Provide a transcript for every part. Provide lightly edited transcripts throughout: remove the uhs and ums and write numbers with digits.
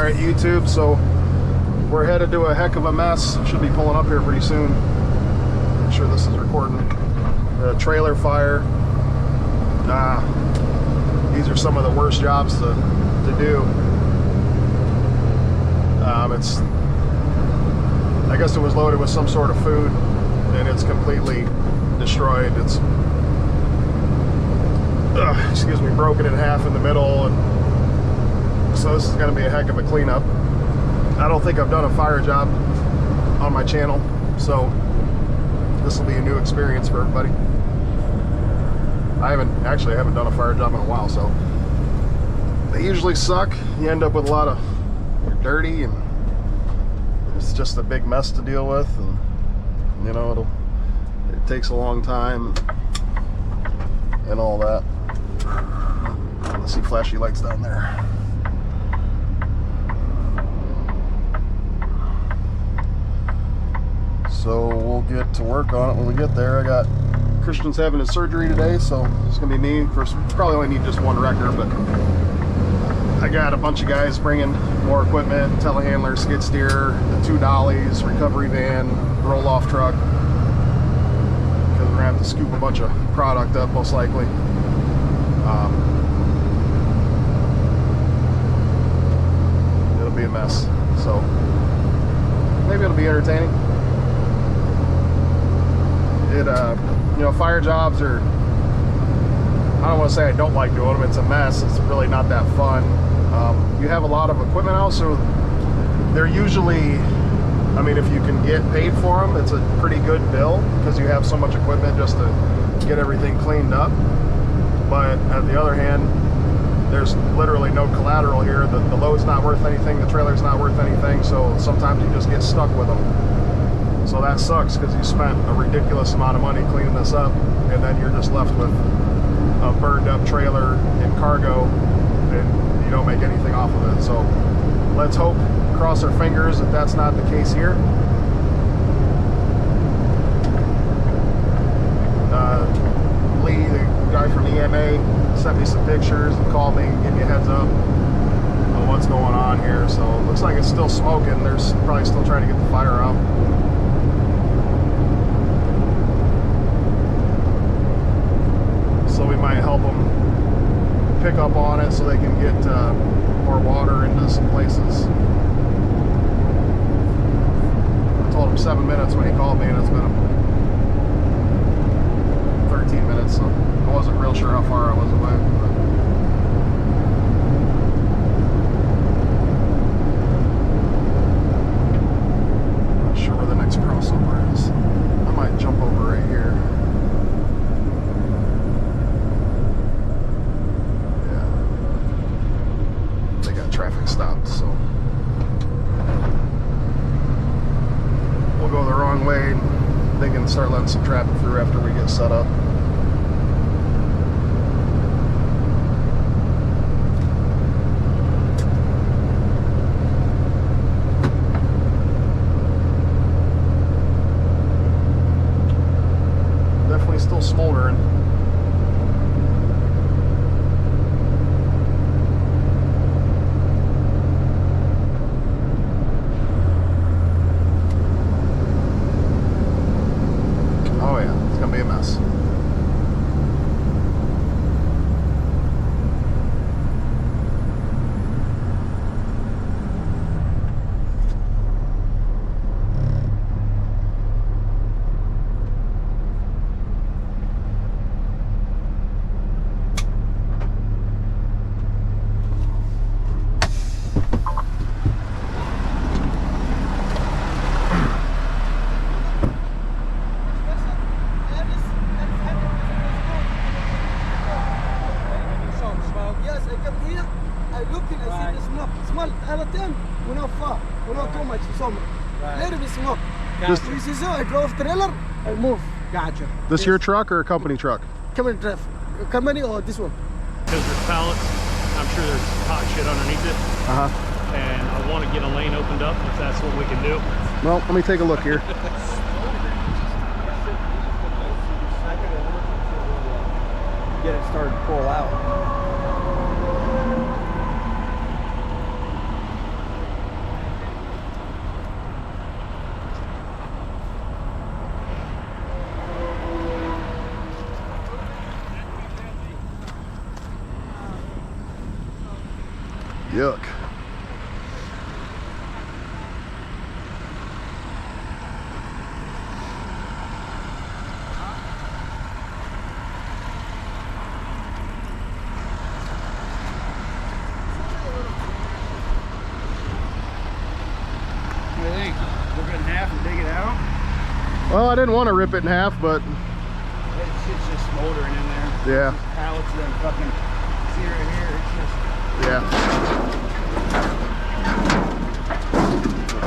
Alright, YouTube, so we're headed to a heck of a mess. Should be pulling up here pretty soon. Make sure this is recording. The trailer fire. These are some of the worst jobs to do. I guess it was loaded with some sort of food and it's completely destroyed. It's excuse me, broken in half in the middle, and so this is going to be a heck of a cleanup. I don't think I've done a fire job on my channel, so this will be a new experience for everybody. I haven't done a fire job in a while, so they usually suck. You end up with a lot of, you're dirty, and it's just a big mess to deal with, and you know, it takes a long time and all that. Let's see flashy lights down there. So we'll get to work on it when we get there. I got Christian's having his surgery today, so it's gonna be me. Of course, probably only need just one wrecker, but I got a bunch of guys bringing more equipment: telehandler, skid steer, the 2 dollies, recovery van, roll-off truck, because we're gonna have to scoop a bunch of product up most likely. It'll be a mess, so maybe it'll be entertaining. You know, fire jobs are, I don't want to say I don't like doing them. It's a mess. It's really not that fun. You have a lot of equipment out, so they're usually, I mean, if you can get paid for them, it's a pretty good bill because you have so much equipment just to get everything cleaned up. But on the other hand, there's literally no collateral here. The load's not worth anything, the trailer's not worth anything, so sometimes you just get stuck with them. So that sucks because you spent a ridiculous amount of money cleaning this up, and then you're just left with a burned up trailer and cargo, and you don't make anything off of it. So let's hope, cross our fingers, that that's not the case here. Lee, the guy from EMA, sent me some pictures and called me and gave me a heads up on what's going on here. So it looks like it's still smoking. They're probably still trying to get the fire out. So we might help them pick up on it so they can get more water into some places. I told him 7 minutes when he called me, and it's been 13 minutes, so I wasn't real sure how far I was away. I'm not sure where the next crossover is. I might jump over right here. Traffic stopped, so we'll go the wrong way. They can start letting some traffic through after we get set up. Definitely still smoldering. I drove trailer, I move. Gotcha. This your truck or a company truck? Company or this one? Because there's pallets, I'm sure there's hot shit underneath it. And I want to get a lane opened up if that's what we can do. Well, let me take a look here. Get it started to pull out. Yuck. What do you think? Rip it in half and dig it out? Well, I didn't want to rip it in half, but That shit's just smoldering in there. yeah. Just pallets of them fucking, see right here, it's just, Yeah.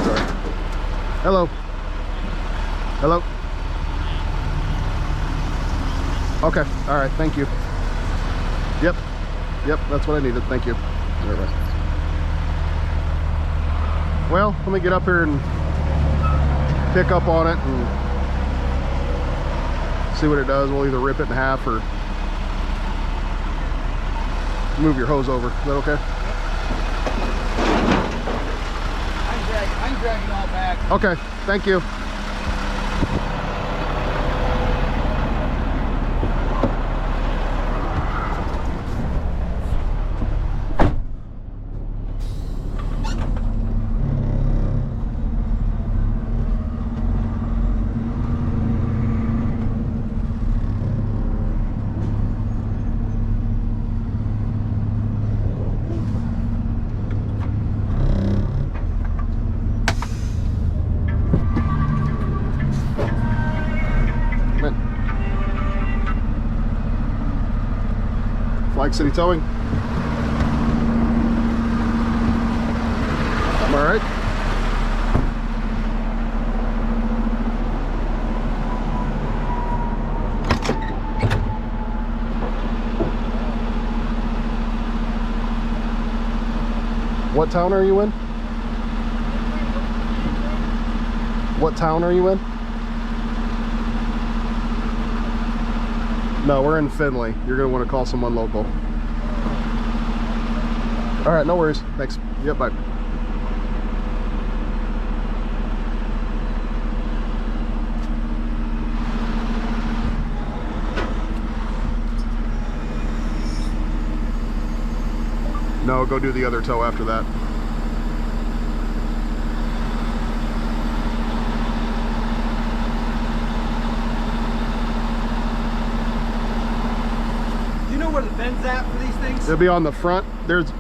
Sorry. Hello. Hello. Okay. All right. Thank you. Yep. Yep. That's what I needed. Thank you. All right. Well, let me get up here and pick up on it and see what it does. We'll either rip it in half or move your hose over. Is that okay? I can drag it all back. Okay, thank you. Flag City Towing. All right. What town are you in? What town are you in? No, we're in Findlay. You're gonna want to call someone local. All right, no worries. Thanks. Yep, bye. No, go do the other tow after that. Where the bend's at for these things? It'll be on the front. There's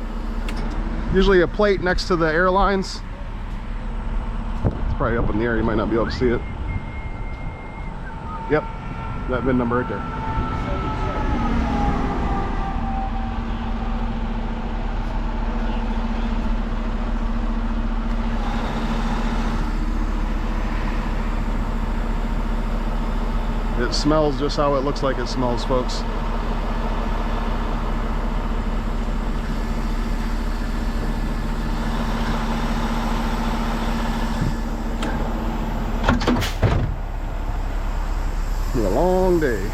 usually a plate next to the airlines. It's probably up in the air. You might not be able to see it. Yep, that VIN number right there. It smells just how it looks like it smells, folks. Been a long day.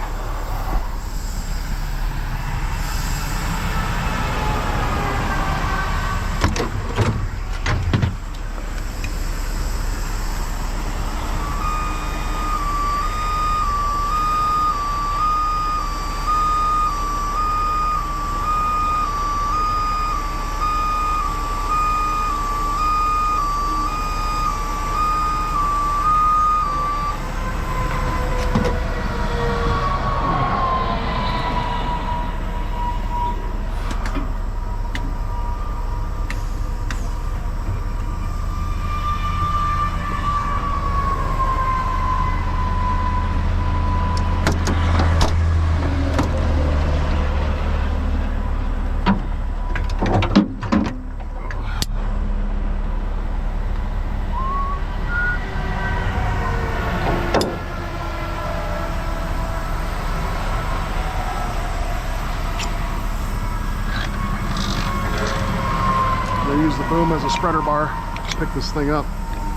Use the boom as a spreader bar, pick this thing up,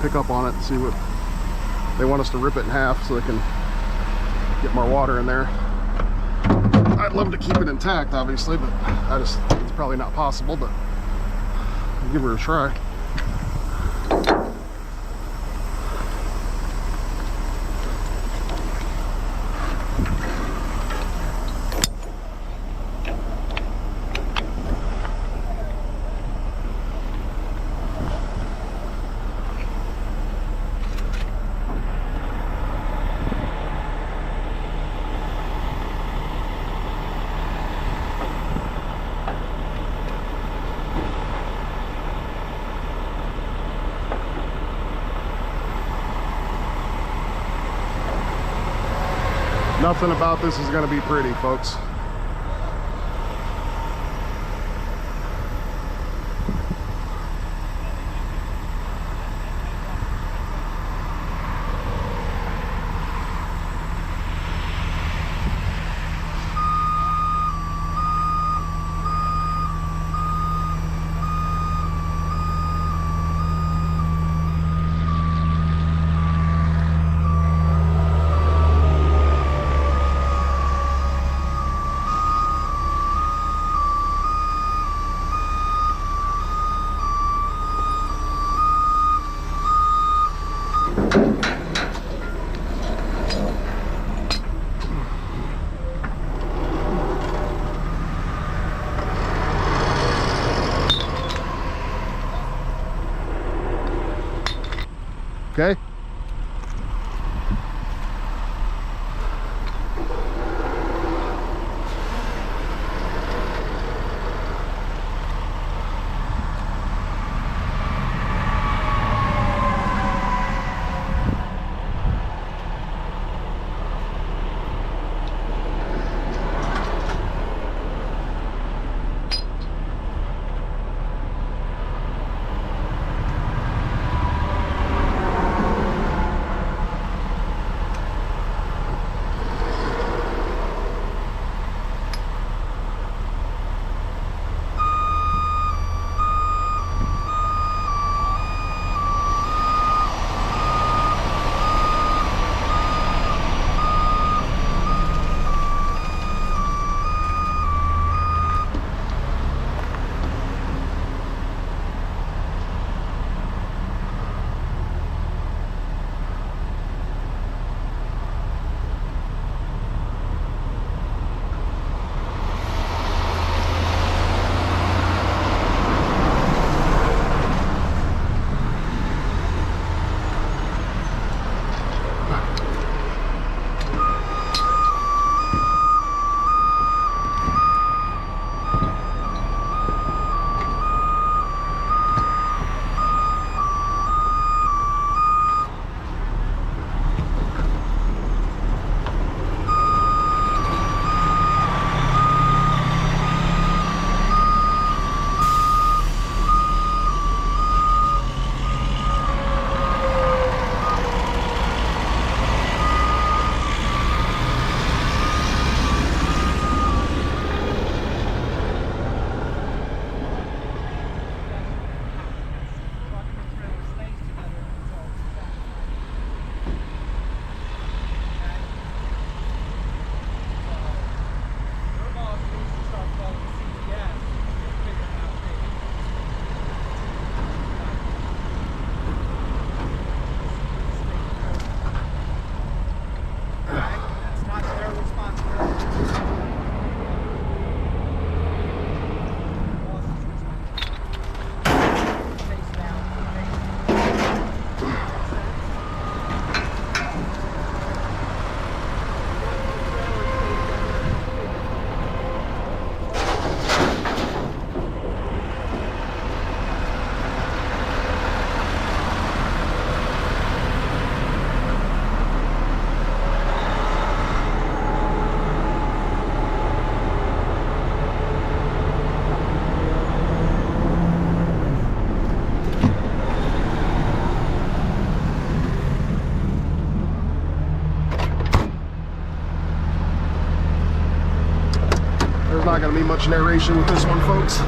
pick up on it, and see what they want us to rip it in half so they can get more water in there. I'd love to keep it intact, obviously, but it's probably not possible, but I'll give her a try. Nothing about this is going to be pretty, folks. Okay. Not going to be much narration with this one, folks.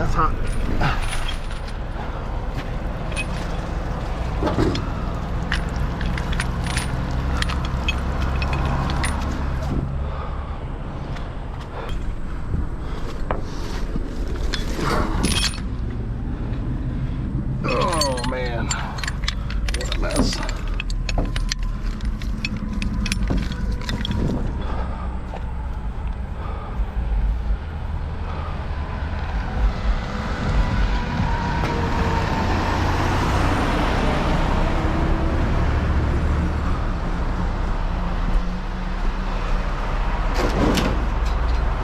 That's hot. Oh man, what a mess.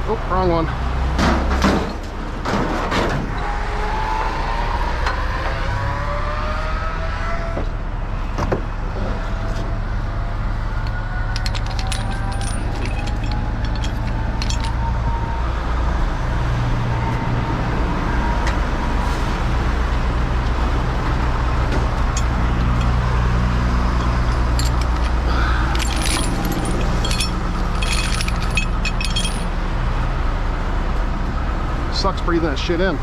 Oh, wrong one. Sucks breathing that shit in.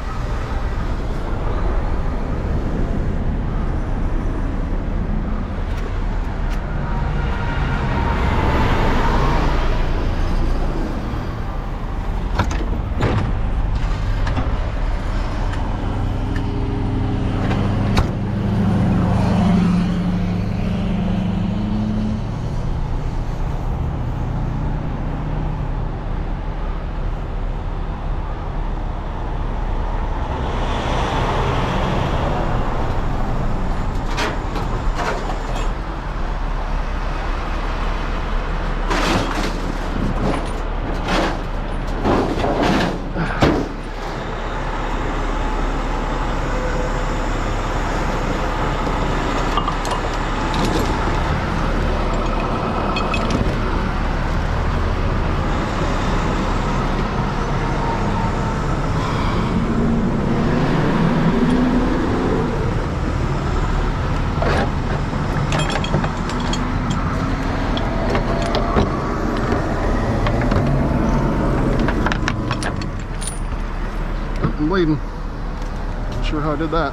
I'm bleeding. Not sure how I did that.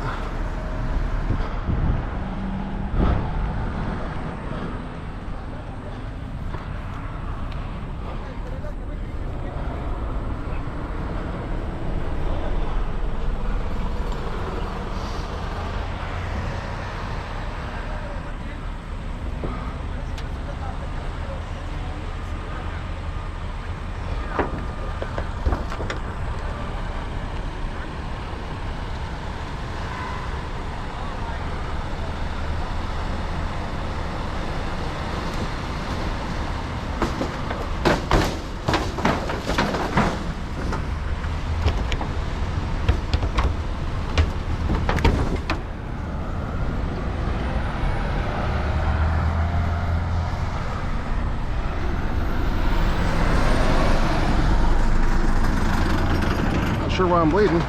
Sure why I'm bleeding.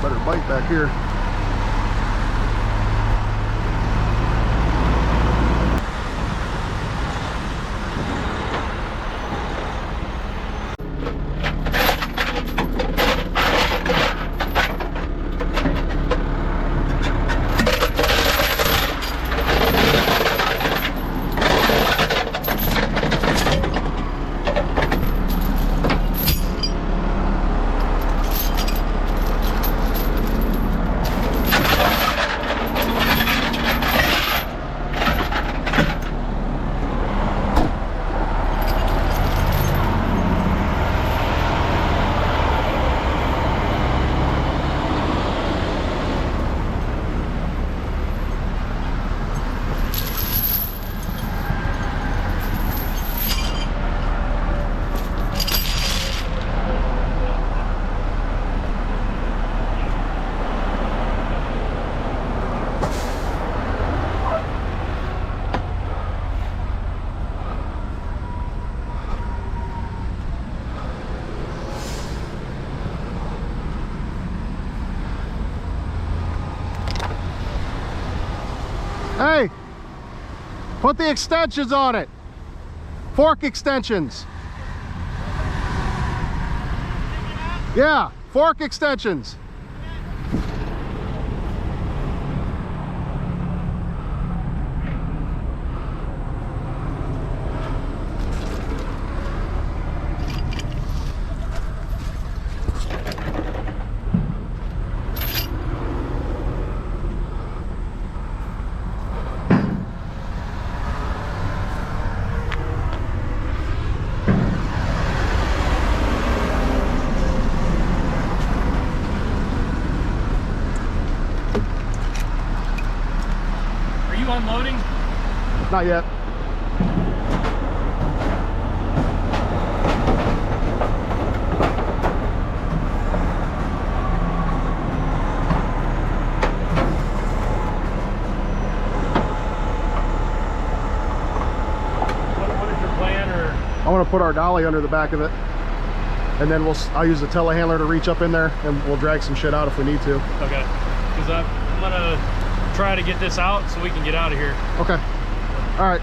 Better bite back here. Hey, put the extensions on it. Fork extensions. Yeah, fork extensions. Are you unloading? Not yet. What is your plan, or? I want to put our dolly under the back of it, and then I'll use the telehandler to reach up in there, and we'll drag some shit out if we need to. Okay, because I'm gonna try to get this out so we can get out of here. Okay. All right.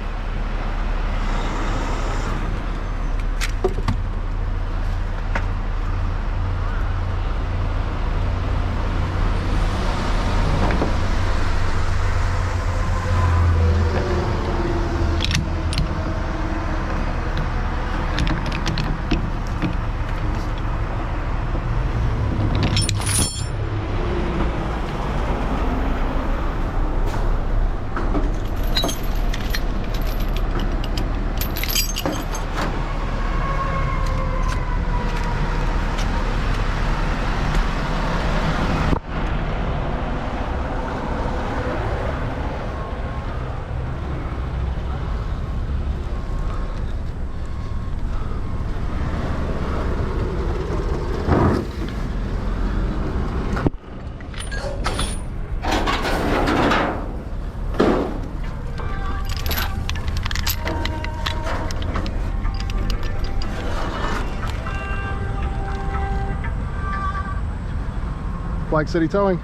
Flag City Towing.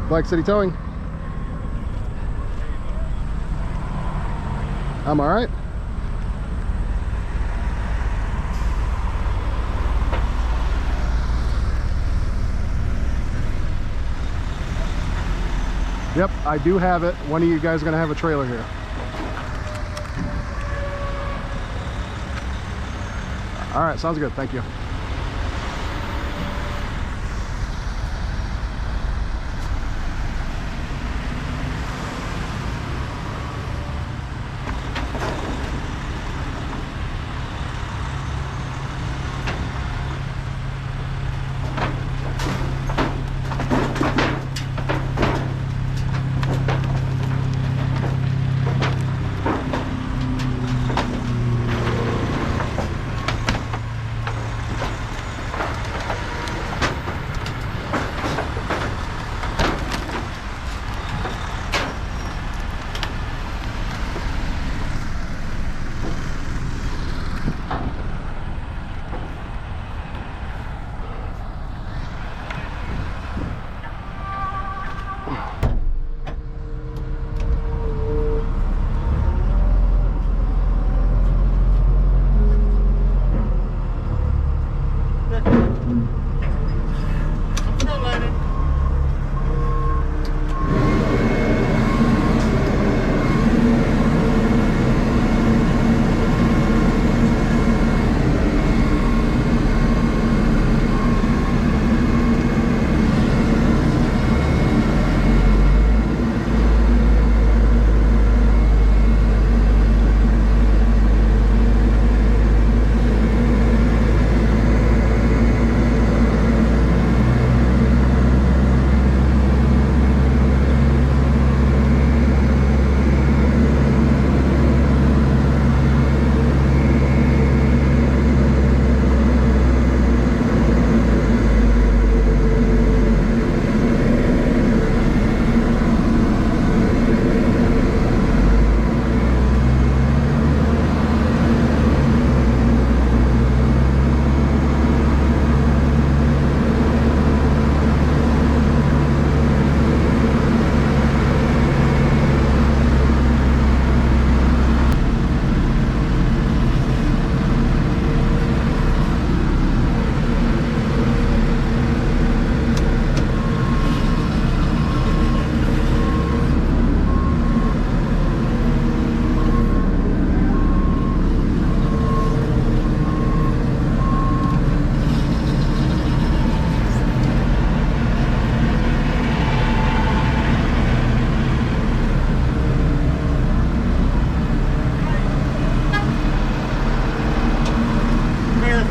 Flag City Towing. I'm all right. Yep, I do have it. One of you guys are gonna have a trailer here. All right, sounds good. Thank you.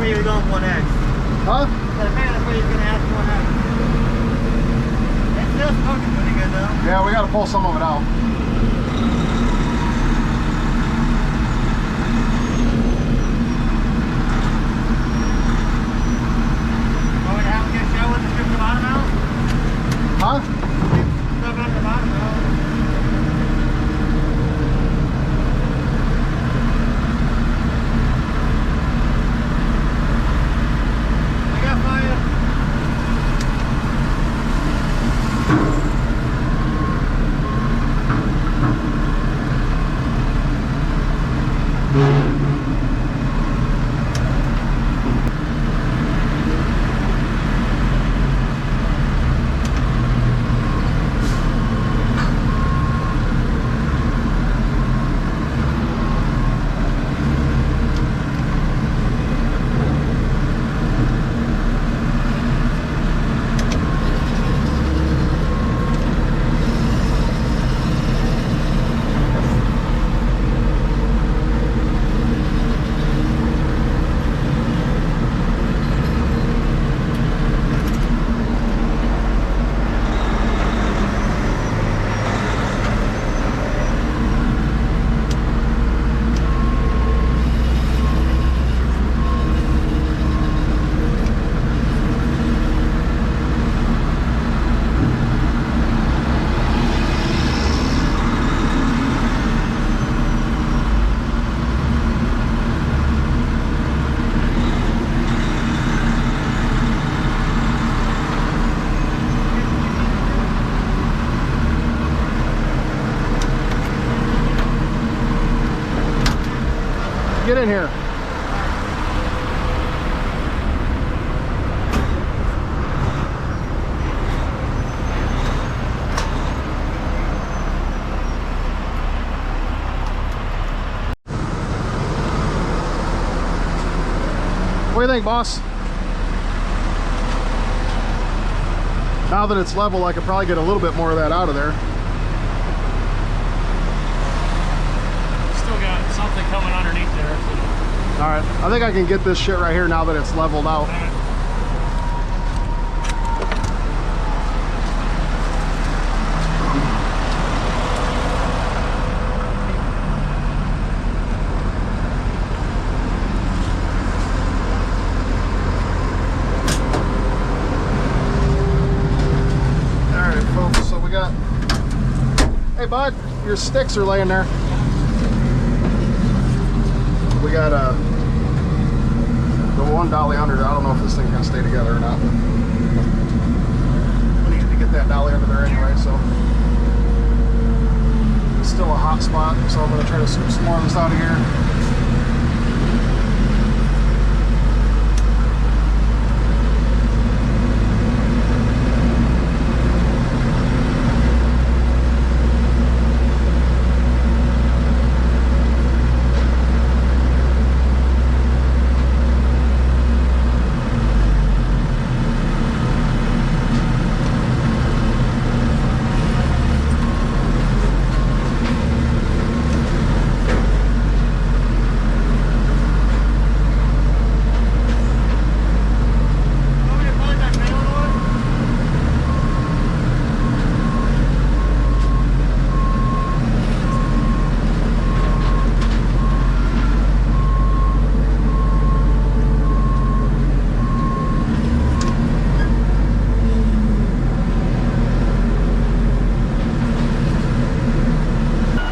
where you're going 1X. Huh? I figured that's where you're gonna ask 1X. It's still smoking pretty good though. Yeah, we got to pull some of it out. Want me to have a good show with the strip the bottom out? Huh? Strip the bottom out. I got fire. Get in here. What do you think, boss? Now that it's level, I could probably get a little bit more of that out of there. Still got something coming underneath there. All right, I think I can get this shit right here now that it's leveled out. All right, folks, so we got, hey bud, your sticks are laying there. We got the one dolly under there. I don't know if this thing's gonna stay together or not. We needed to get that dolly under there anyway, so it's still a hot spot. So I'm gonna try to scoop some more of this out of here.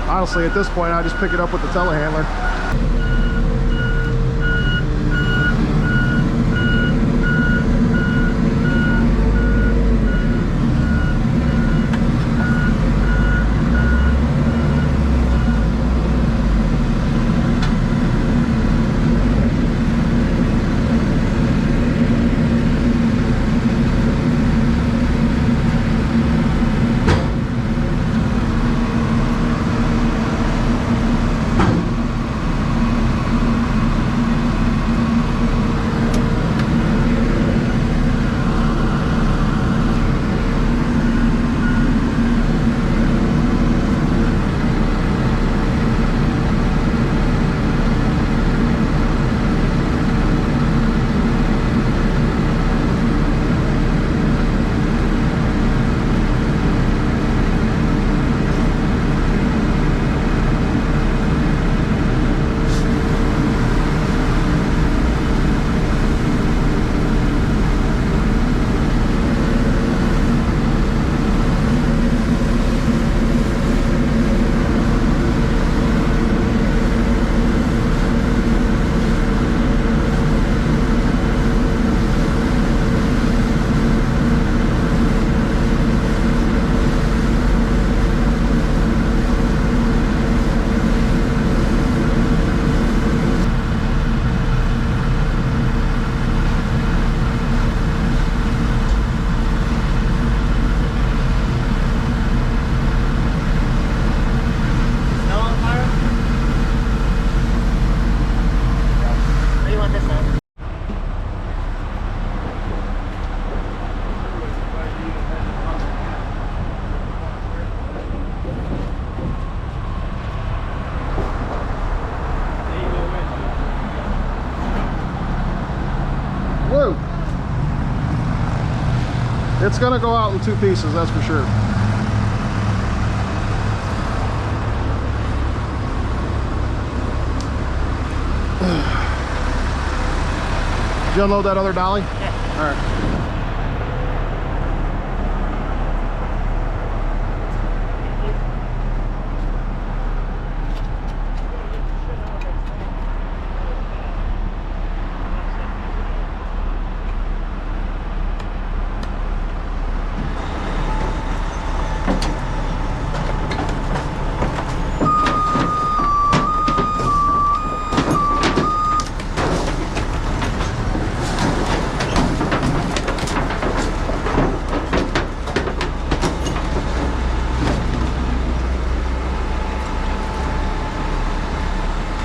Honestly, at this point, I just pick it up with the telehandler. guess so. Whoa! It's gonna go out in 2 pieces, that's for sure. Did you unload that other dolly? Yeah. All right.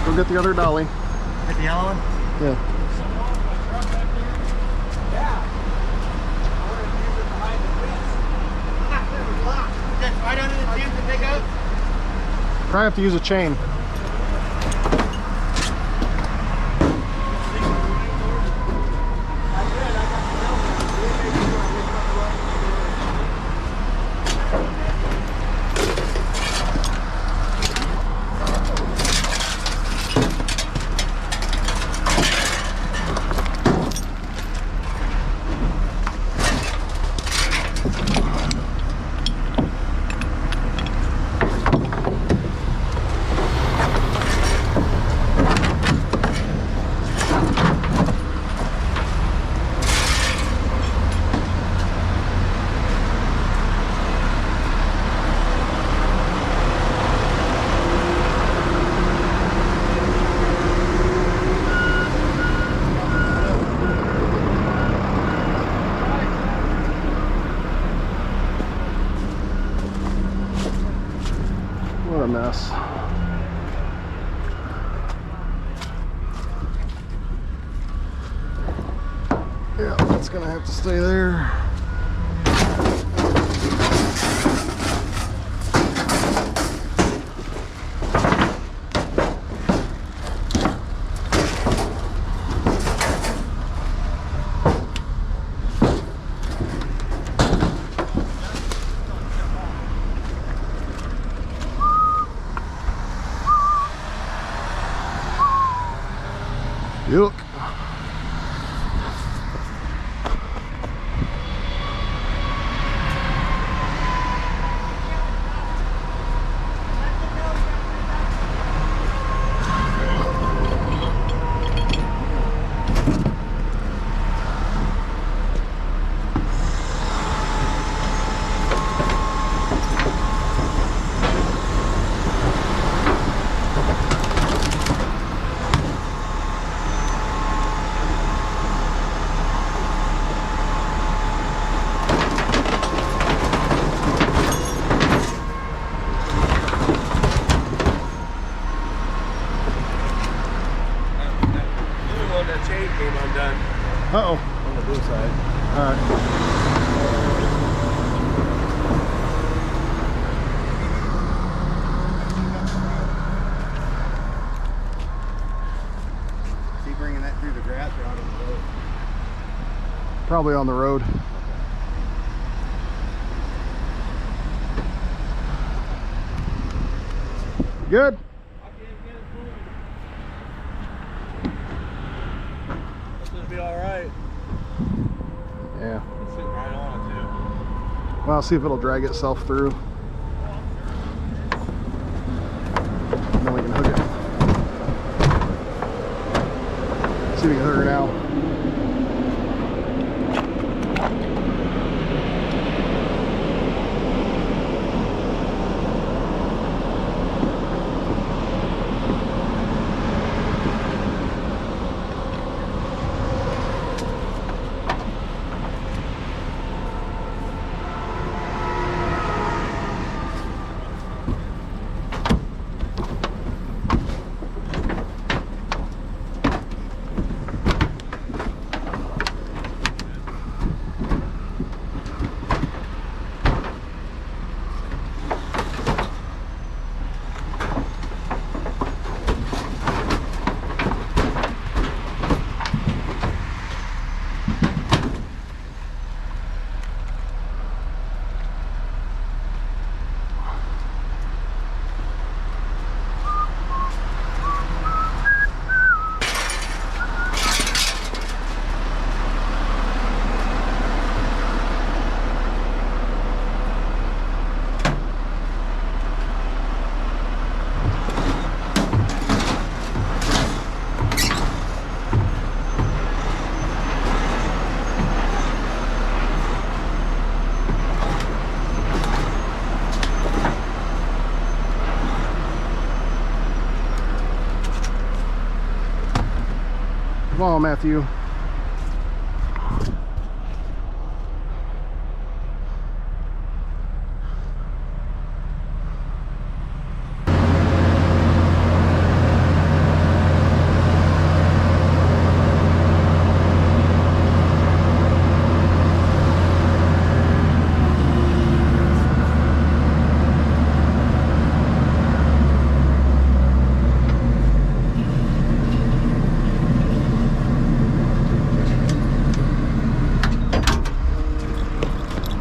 Go get the other dolly. Get the yellow one? Yeah. Just right under the tube to pick up? Probably have to use a chain. What a mess. Yeah, that's gonna have to stay there. Yuck. Uh-oh. On the blue side. All right. Is he bringing that through the grass or out on the road? Probably on the road. Good? This will be alright. Yeah. It's sitting right on it too. Well, I'll see if it'll drag itself through. And then we can hook it. See if we can hook her now. on, Matthew.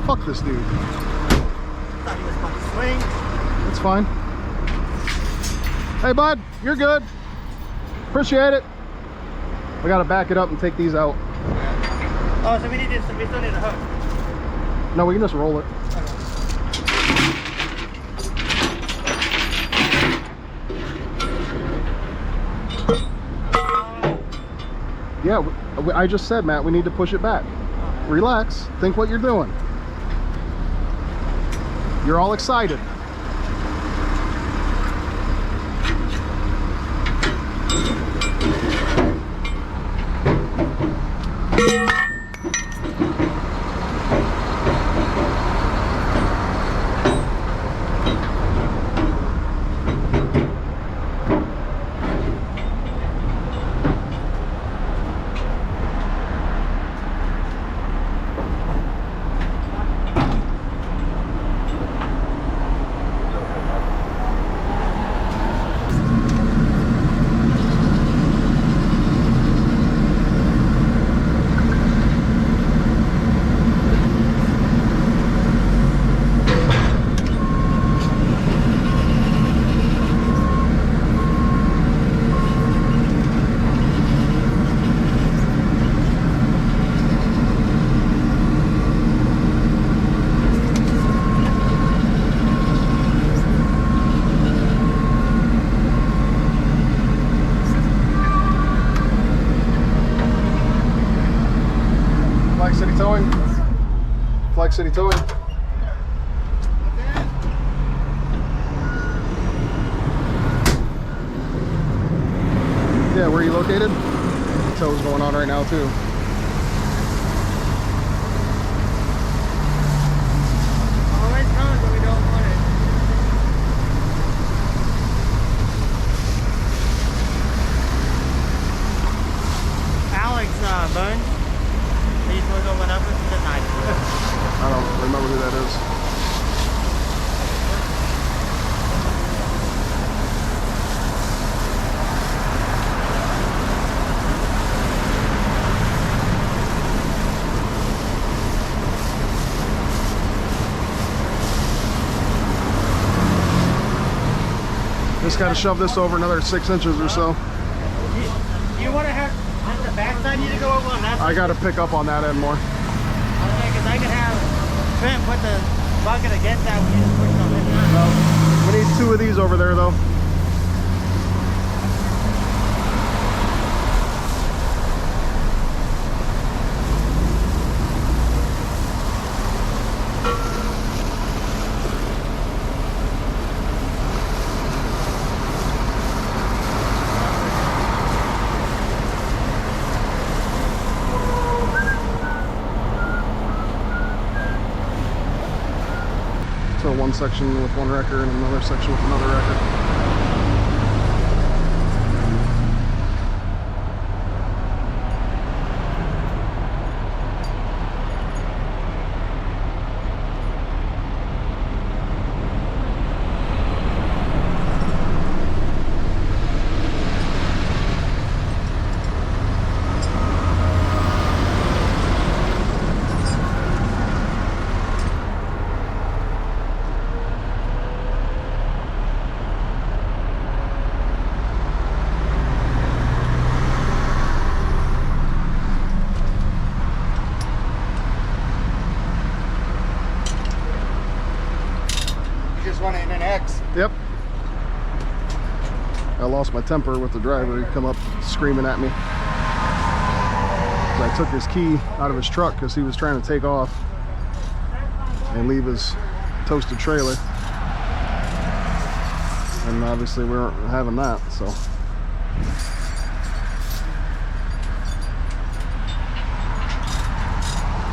Fuck this dude. Thought he was about to swing. It's fine. Hey, bud, you're good. Appreciate it. We gotta back it up and take these out. Oh, so we still need a hook. No, we can just roll it. Yeah, I just said, Matt, we need to push it back. Relax. Think what you're doing. You're all excited. Flag City Towing. Yeah, where are you located? Tow's going on right now too. Always comes when we don't want it. Alex Bones. He's supposed to open up with the night. I don't remember who that is. Just got to shove this over another 6 inches or so. You want to have just the backside need to go over on that side? I got to pick up on that end more. Okay, because I could have Trent put the bucket against that when you just push it on this side. We need 2 of these over there though. So one section with one wrecker and another section with another wrecker. Yep. I lost my temper with the driver. He'd come up screaming at me. I took his key out of his truck because he was trying to take off and leave his toasted trailer. And obviously we weren't having that, so.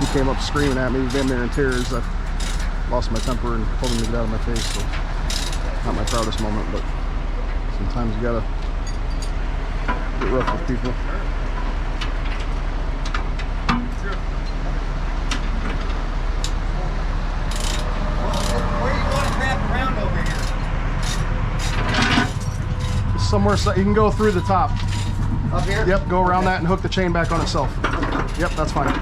He came up screaming at me, damn near in tears. I lost my temper and told him to get out of my face. So not my proudest moment, but sometimes you gotta get rough with people. Where you want to wrap around over here? Somewhere so you can go through the top. Up here? Yep, go around that and hook the chain back on itself. Yep, that's fine.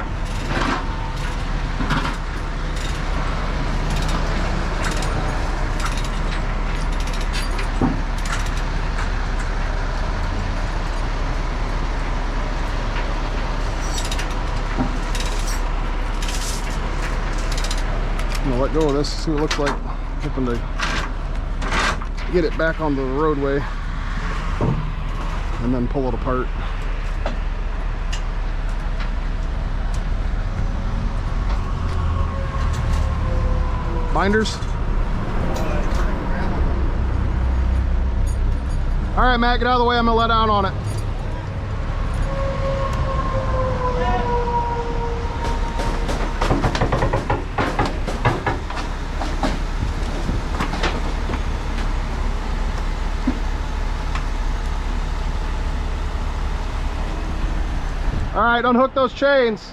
I'm gonna let go of this, see what it looks like. Hoping to get it back on the roadway and then pull it apart. Binders? All right, Matt, get out of the way. I'm gonna let down on it. All right, unhook those chains.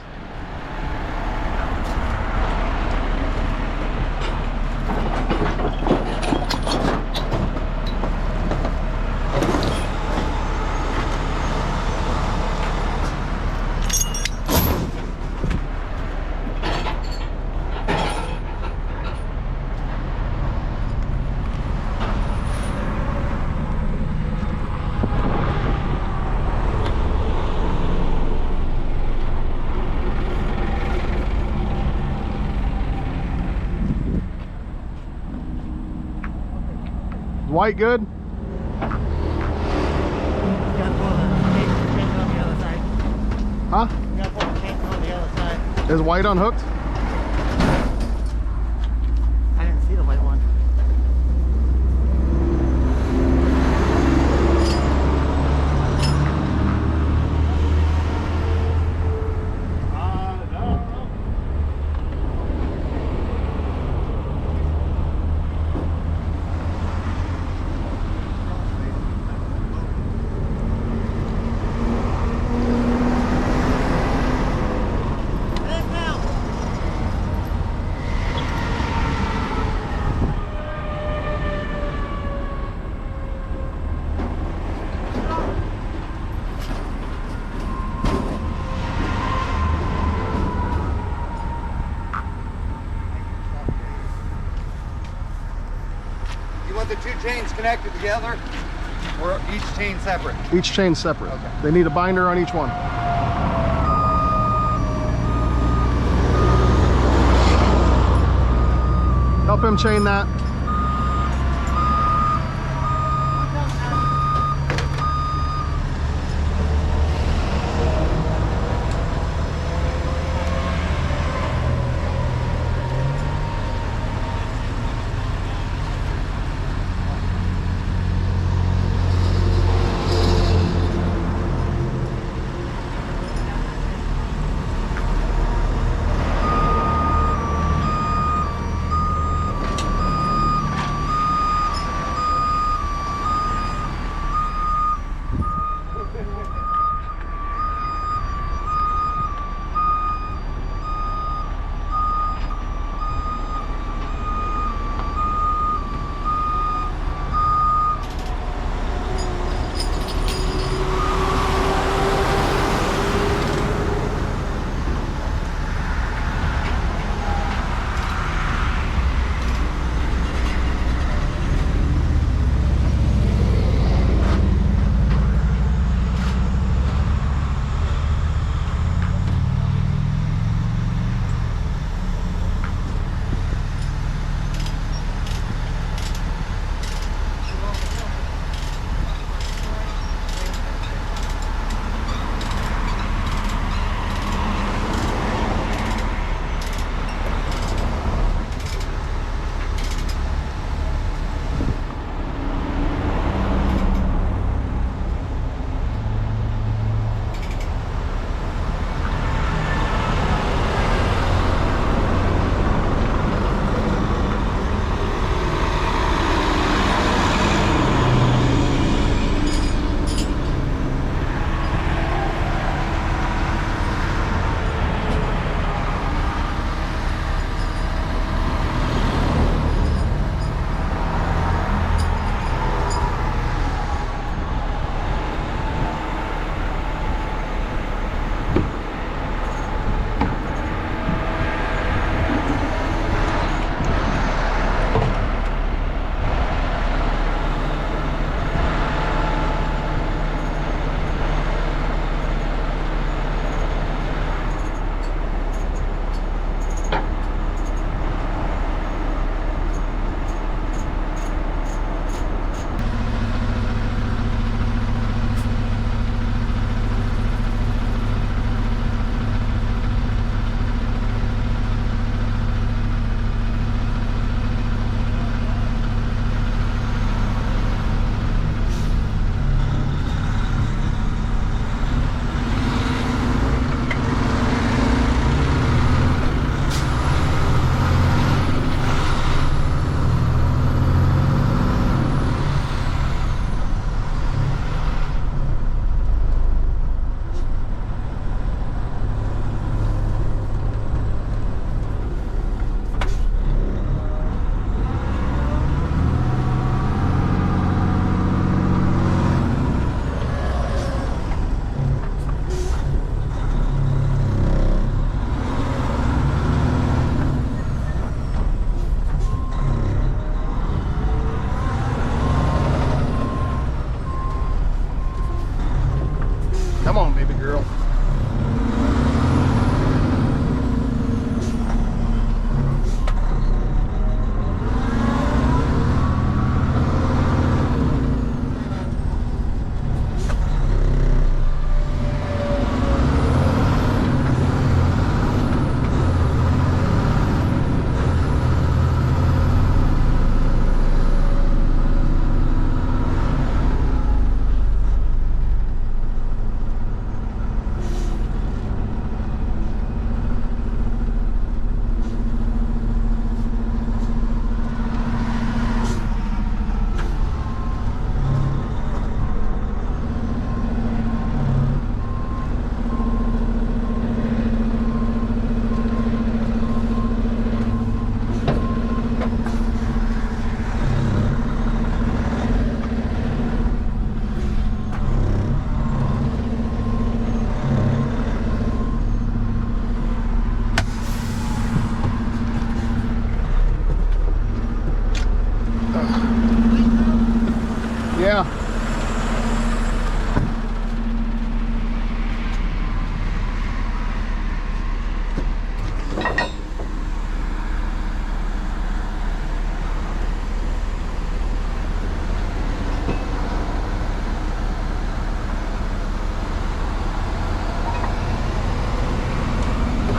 White good? You gotta pull the chain on the other side. Huh? You gotta pull the chain on the other side. Is white unhooked? I didn't see the white one. You want the two chains connected together, or each chain separate? Each chain's separate. Okay. They need a binder on each one. Help him chain that.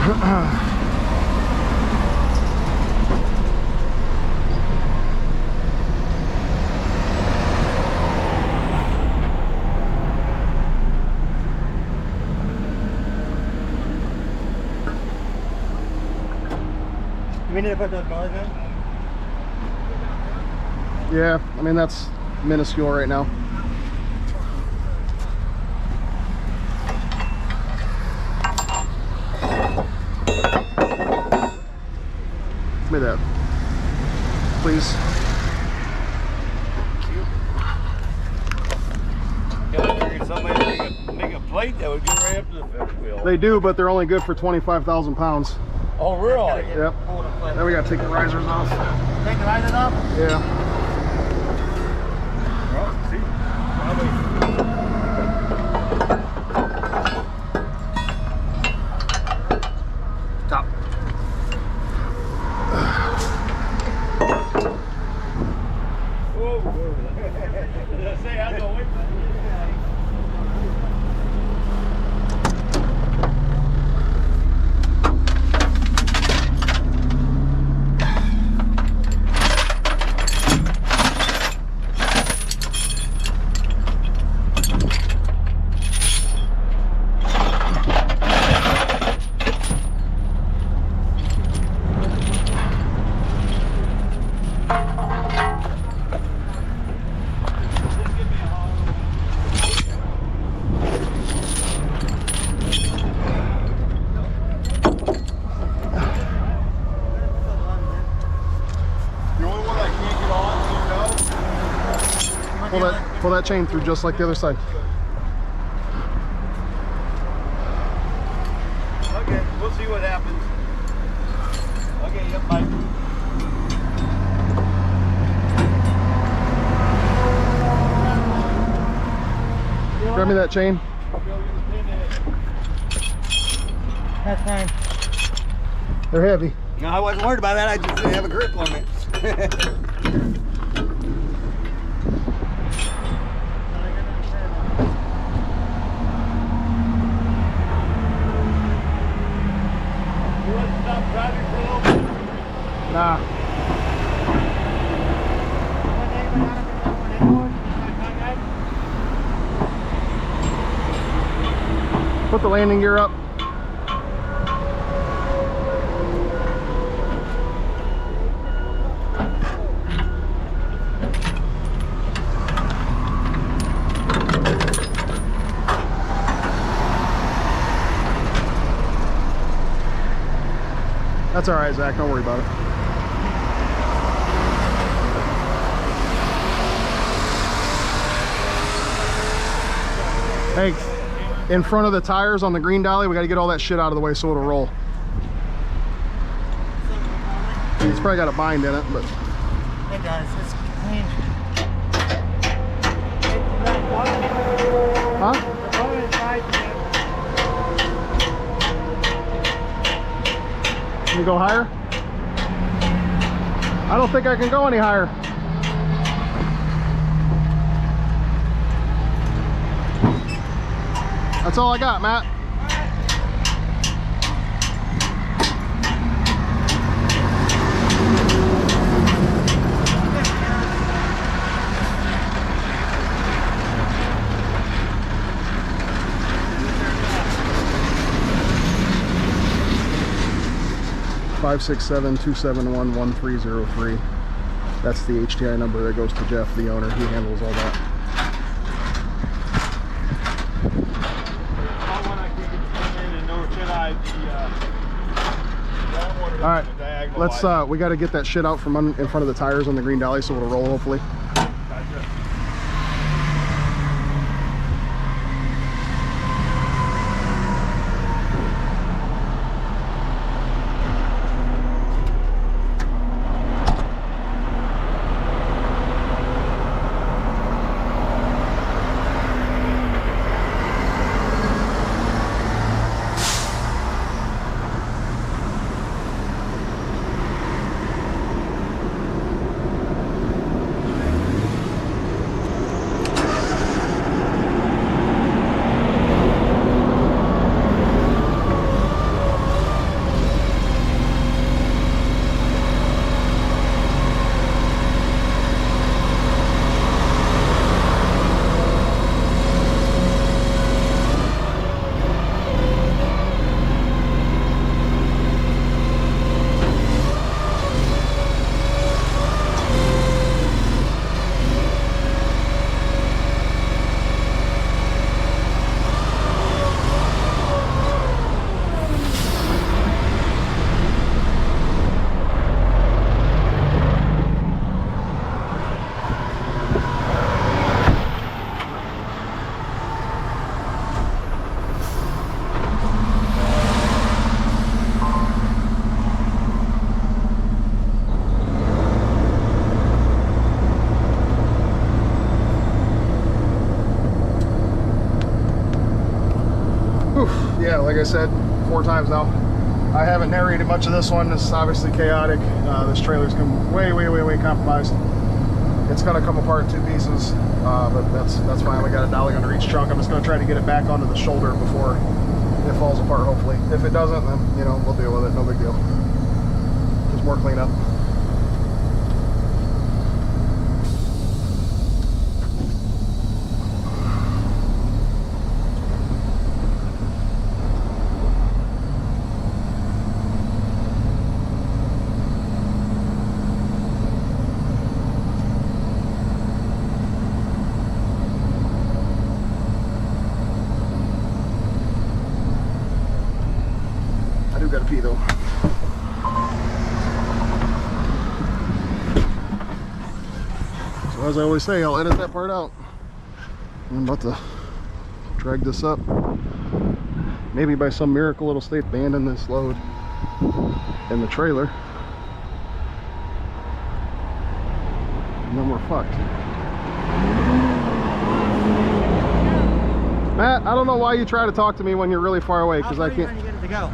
We need to put those bellies in. Yeah, I mean, that's minuscule right now. Give me that, please. Yeah, I figured somebody make a plate that would get right up to the fifth wheel. They do, but they're only good for 25,000 pounds. Oh, really? Yep. Now we gotta take the risers off. Take the risers off? Yeah. Well, see, Top. whoa, whoa. Did I say I'm going? Pull that chain through just like the other side. Okay, we'll see what happens. Okay, yep, bye. Grab me that chain. That's fine. They're heavy. No, I wasn't worried about that. I just didn't have a grip on it. You want to stop driving for a little bit? Nah. Put the landing gear up. That's all right, Zach. Don't worry about it. Hey, in front of the tires on the green dolly, we got to get all that shit out of the way so it'll roll. It's probably got a bind in it, but It does. It's clean. huh? The motor is tight. Can you go higher? I don't think I can go any higher. That's all I got, Matt. 567-271-1303. That's the HTI number that goes to Jeff, the owner. He handles all that. All right, let's we got to get that shit out from in front of the tires on the green dolly so it'll roll hopefully. like I said 4 times now. I haven't narrated much of this one. This is obviously chaotic. This trailer's come way compromised. It's gonna come apart in 2 pieces, but that's fine. We got a dolly under each trunk. I'm just gonna try to get it back onto the shoulder before it falls apart, hopefully. If it doesn't, then, you know, we'll deal with it. No big deal. Just more cleanup. Gotta pee though. So as I always say, I'll edit that part out. I'm about to drag this up. Maybe by some miracle it'll stay abandoned this load in the trailer. And then we're fucked. Matt, I don't know why you try to talk to me when you're really far away, because I can't. How far are you trying to get it to go?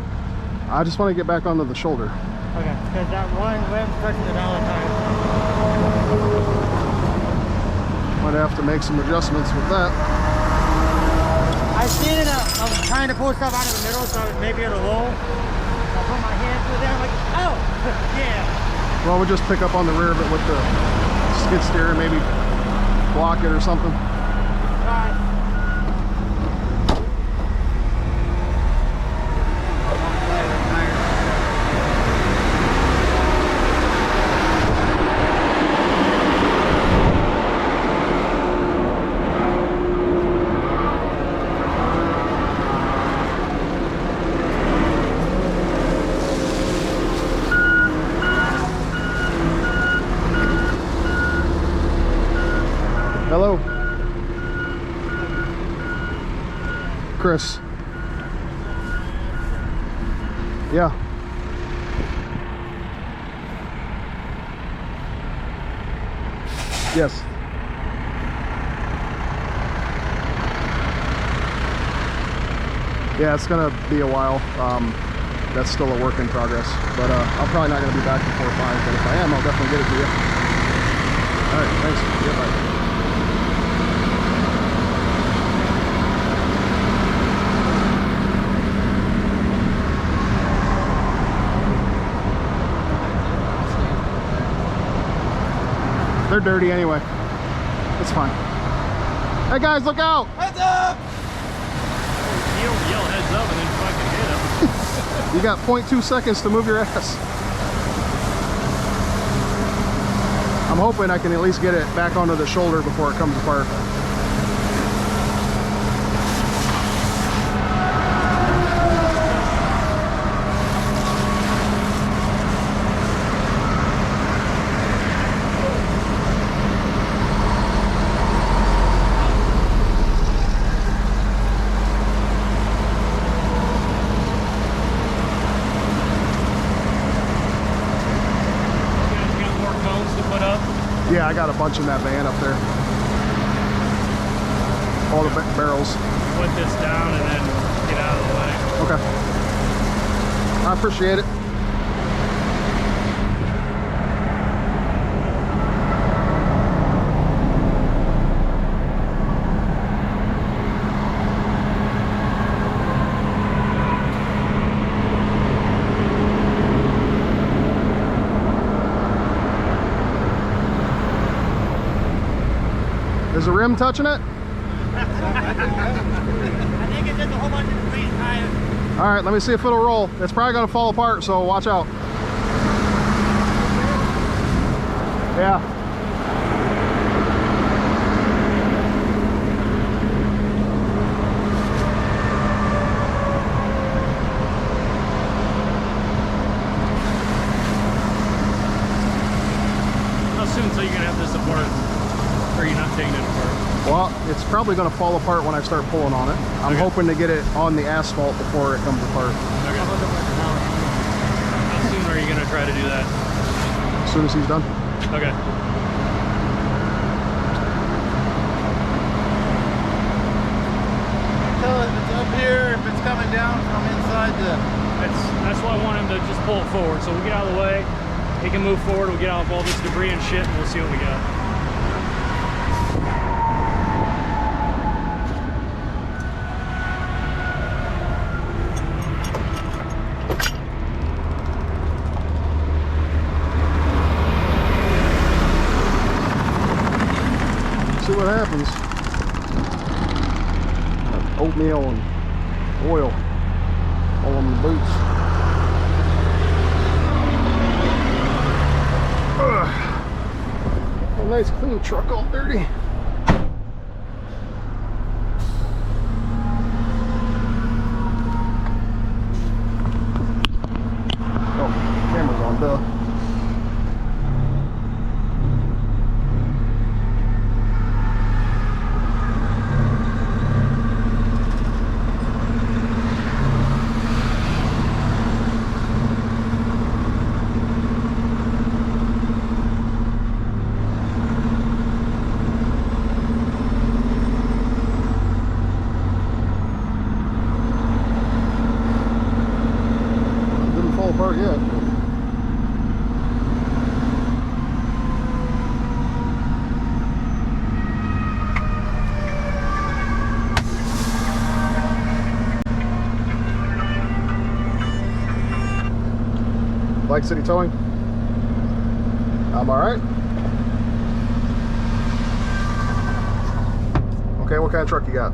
I just want to get back onto the shoulder. Okay, because that one limb touching it all the time. Might have to make some adjustments with that. I've seen it, I was trying to pull stuff out of the middle, so maybe it'll roll. I put my hand through there, I'm like, oh, yeah. Well, we'll just pick up on the rear of it with the skid steer and maybe block it or something. Right. Hello. Chris. Yeah. Yes. Yeah, it's gonna be a while. That's still a work in progress, but I'm probably not gonna be back before 5, but if I am, I'll definitely get it to you. All right, thanks. Yeah, bye. They're dirty anyway. It's fine. Hey guys, look out! Heads up! You don't yell heads up and then fucking hit him. You got 0.2 seconds to move your ass. I'm hoping I can at least get it back onto the shoulder before it comes apart. Yeah, I got a bunch in that van up there. All the barrels. Put this down and then get out of the way. Okay. I appreciate it. Is the rim touching it? I think it's just a whole bunch of grease tires. All right, let me see if it'll roll. It's probably gonna fall apart, so watch out. Yeah. How soon until you're gonna have this apart? Or are you not taking it apart? Well, it's probably gonna fall apart when I start pulling on it. I'm Okay. hoping to get it on the asphalt before it comes apart. Okay. How soon are you gonna try to do that? As soon as he's done. Okay. Tell it if it's up here, if it's coming coming down from inside the... That's why I want him to just pull it forward. So we get out of the way, he can move forward, we'll get out of all this debris and shit, and we'll see what we got. See what happens. Oatmeal and oil all on the boots. Ugh. A nice clean truck, all dirty. Oh, camera's on, duh. Apart yet. Like City Towing? I'm all right. Okay, what kind of truck you got?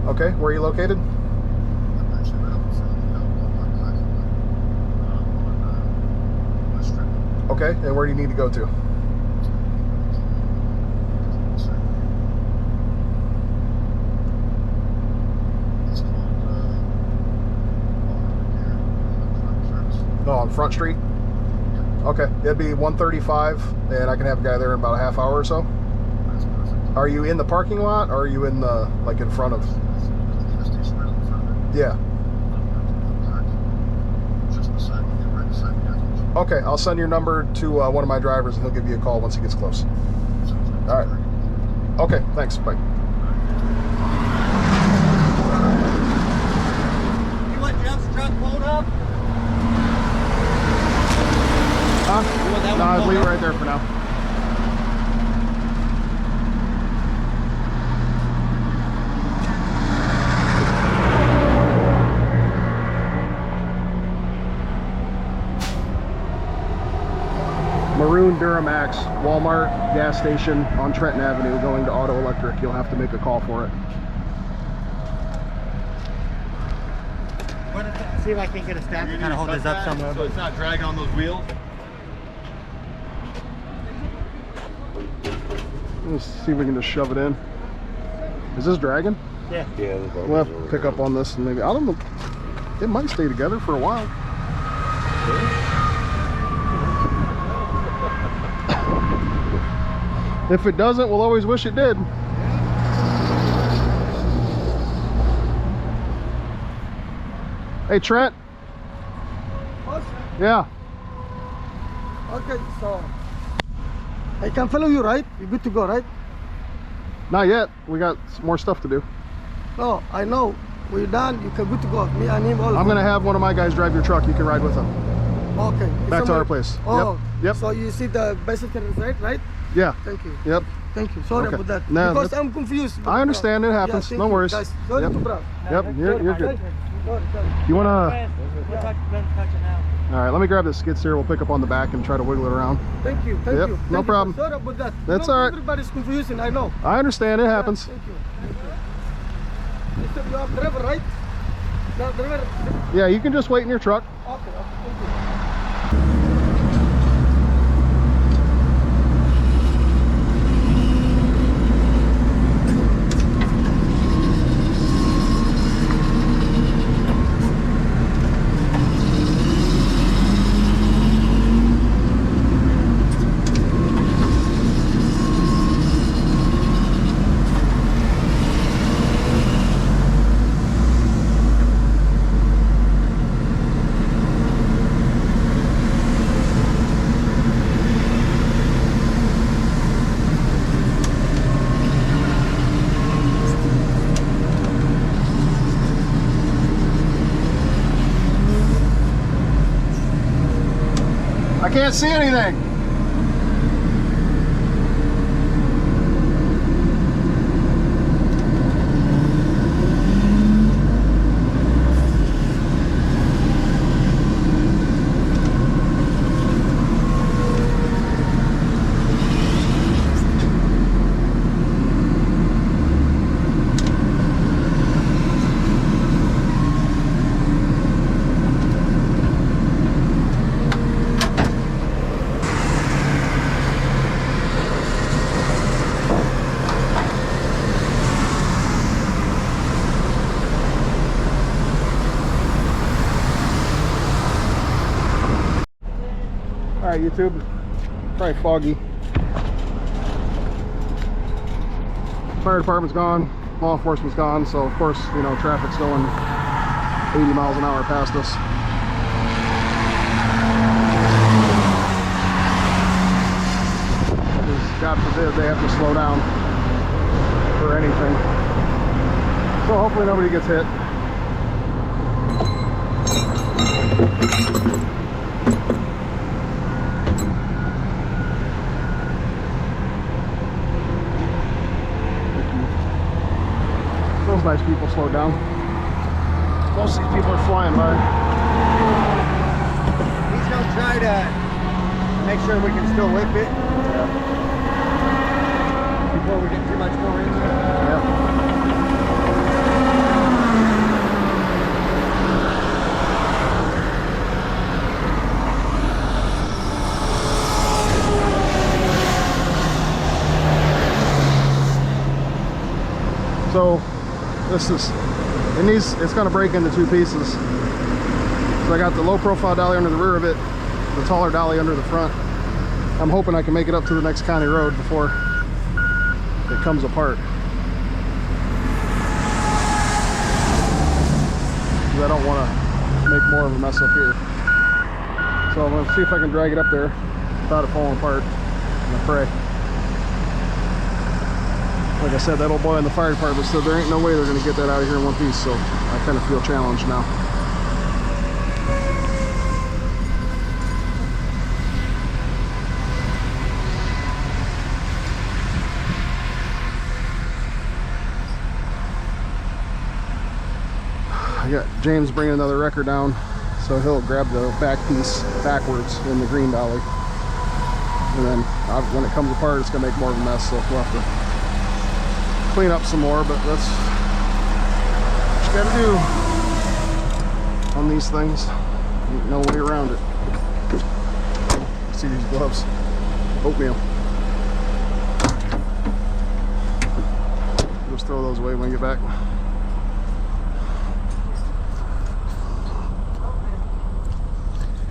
Okay, where are you located? Okay, and where do you need to go to? Oh, on Front Street? Okay, it'd be 135, and I can have a guy there in about a half hour or so. Are you in the parking lot, or are you in the, like, in front of? Yeah. Okay, I'll send your number to one of my drivers, and he'll give you a call once he gets close. All right. Okay, thanks. Bye. You want Jeff's truck pulled up? Huh? You want that No, one I'll pulled leave it up? right there for now. Maroon Duramax, Walmart gas station on Trenton Avenue going to Auto Electric. You'll have to make a call for it. See if I can get a staff to kind of hold this up somewhere. So it's not dragging on those wheels? Let's see if we can just shove it in. Is this dragging? Yeah. Yeah. We'll have to pick up on this and maybe, I don't know, it might stay together for a while. If it doesn't, we'll always wish it did. Hey, Trent. Yeah. Okay, so I can follow you, right? You're good to go, right? Not yet. We got some more stuff to do. No, I know. We're done. You can good to go. Me and him all. I'm going to have one of my guys drive your truck. You can ride with him. Okay. Back to our place. Oh. Yep. So you see the bicycle right? Right? Yeah. Thank you. Yep. Thank you. Sorry Okay. about that. No, because that's- I'm confused. I understand. It happens. thank No you, worries. guys. Sorry Yep. to brother. Yep. You're good. Sorry. You want to... We'll touch it now. All right, let me grab the skid steer. We'll pick up on the back and try to wiggle it around. Thank you. Thank Yep, you. no Thank you. problem. Sorry about that. That's all right. Everybody's confusing. I know. I understand. It happens. Thank you. Mister, you are driver, right? No, driver. Yeah, you can just wait in your truck. Okay. Thank you. can't see anything. Alright, YouTube, probably foggy. Fire department's gone, law enforcement's gone, so of course, you know, traffic's going 80 miles an hour past us. Because God forbid they have to slow down for anything. So hopefully nobody gets hit. Those nice people slowed down. Most of these people are flying by. He's gonna try to make sure we can still whip it before we get too much more in there. Yeah. So this is, it's going to break into two pieces. So I got the low profile dolly under the rear of it, the taller dolly under the front. I'm hoping I can make it up to the next county road before it comes apart. Because I don't want to make more of a mess up here. So I'm going to see if I can drag it up there without it falling apart. I'm going to pray. Like I said, that old boy in the fire department said there ain't no way they're going to get that out of here in one piece, so I kind of feel challenged now. I got James bringing another wrecker down, so he'll grab the back piece backwards in the green dolly. And then when it comes apart, it's going to make more of a mess, so we'll have to clean up some more, but that's what you gotta do on these things. Ain't no way around it. See these gloves? Oatmeal. Just throw those away when you get back.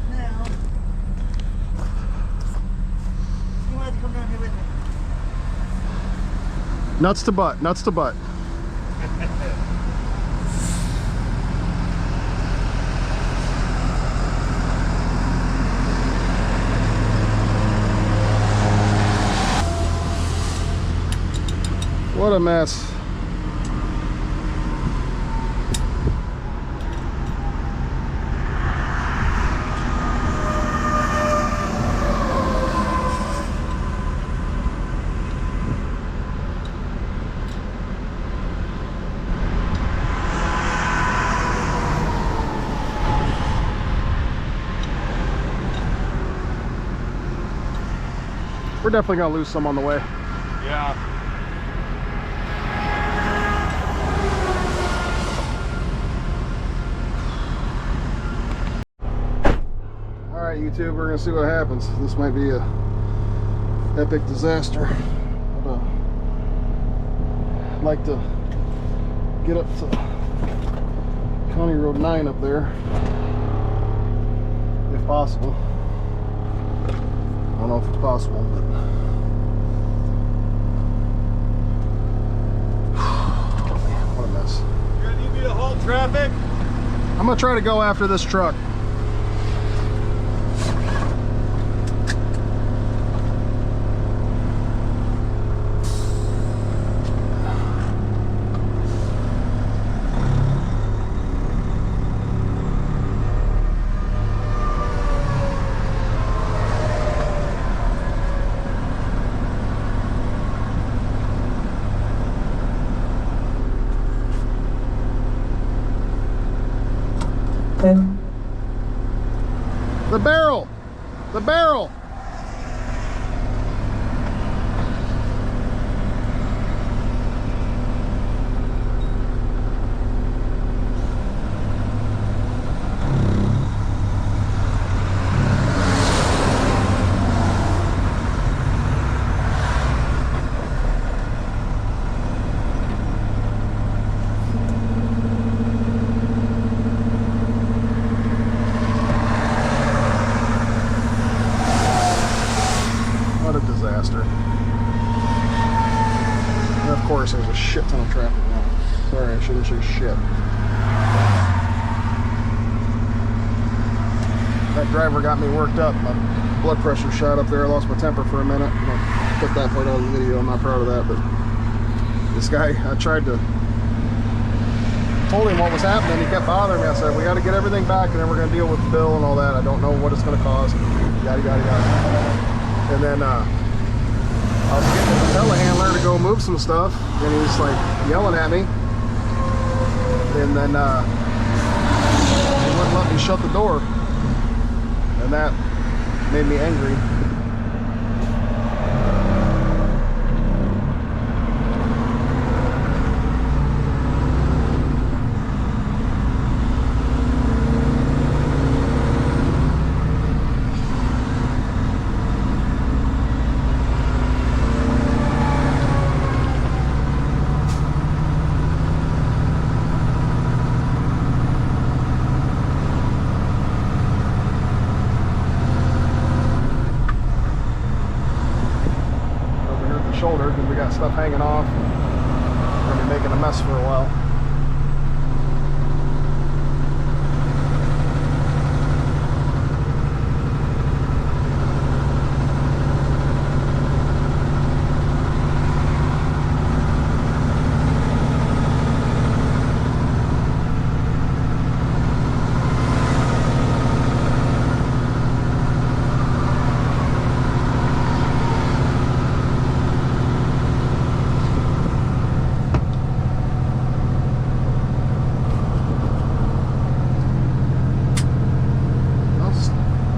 Now, you want to come down here with me? Nuts to butt, nuts to butt. What a mess. We're definitely gonna lose some on the way. Yeah. All right, YouTube, we're gonna see what happens. This might be a epic disaster. But, I'd like to get up to County Road 9 up there, if possible. I don't know if it's possible, but what a mess. You're gonna need me to halt traffic? I'm gonna try to go after this truck. The barrel! The barrel! What a disaster. And of course, there's a shit ton of traffic now. Sorry, I shouldn't say shit. That driver got me worked up. My blood pressure shot up there. I lost my temper for a minute. I'll put that part out of the video. I'm not proud of that, but this guy, I tried to told him what was happening. He kept bothering me. I said, we got to get everything back, and then we're going to deal with the bill and all that. I don't know what it's going to cost. Yada, yada, yada. And then I was getting the telehandler to go move some stuff, and he's like yelling at me. And then he wouldn't let me shut the door. And that made me angry. Shoulder because we got stuff hanging off. We're gonna be making a mess for a while.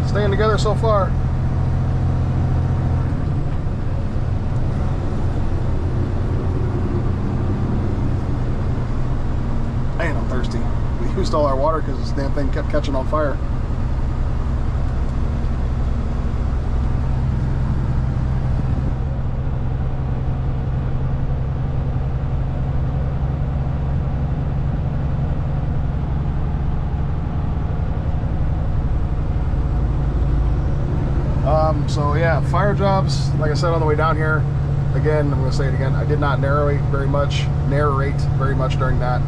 Staying together so far. Man, I'm thirsty. We used all our water because this damn thing kept catching on fire. So yeah, fire jobs, like I said on the way down here, again, I'm going to say it again, I did not narrate very much during that.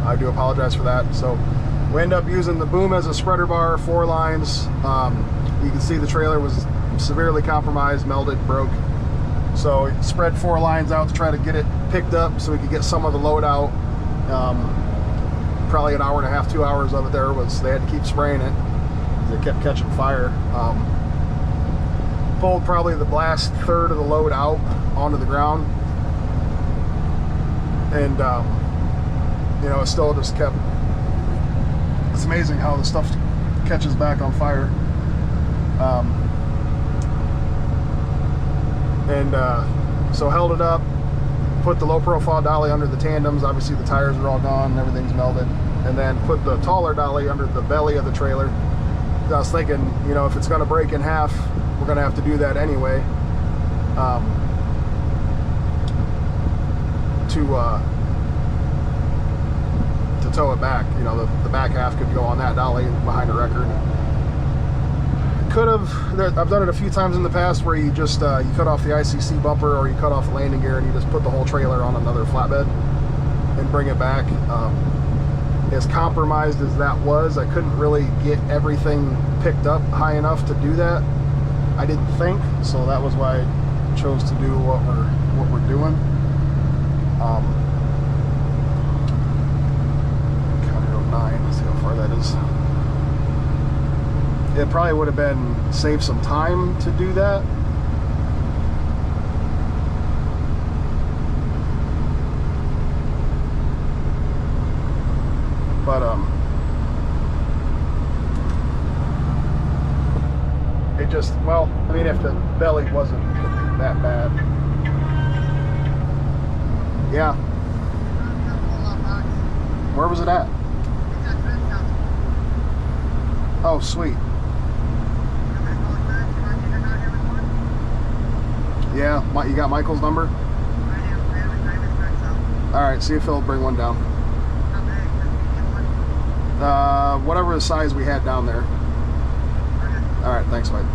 I do apologize for that. So we end up using the boom as a spreader bar, 4 lines. You can see the trailer was severely compromised, melted, broke. So we spread 4 lines out to try to get it picked up so we could get some of the load out. Probably an hour and a half, 2 hours of it there was, they had to keep spraying it. It kept catching fire. Pulled probably the last third of the load out onto the ground, and you know, it still just kept, it's amazing how the stuff catches back on fire. So held it up, put the low profile dolly under the tandems, obviously the tires are all gone and everything's melted, and then put the taller dolly under the belly of the trailer. I was thinking, you know, if it's going to break in half, we're going to have to do that anyway, to tow it back. You know, the back half could go on that dolly behind a record. Could have, I've done it a few times in the past where you just you cut off the ICC bumper or you cut off the landing gear and you just put the whole trailer on another flatbed and bring it back. As compromised as that was, I couldn't really get everything picked up high enough to do that. I didn't think, so that was why I chose to do what we're doing. County Road 9, let's see how far that is. It probably would have been save some time to do that. But It just, well, I mean, if the belly wasn't that bad. Yeah. Where was it at? Oh, sweet. Yeah, you got Michael's number? All right, see if he'll bring one down. Whatever the size we had down there. All right, thanks, Mike.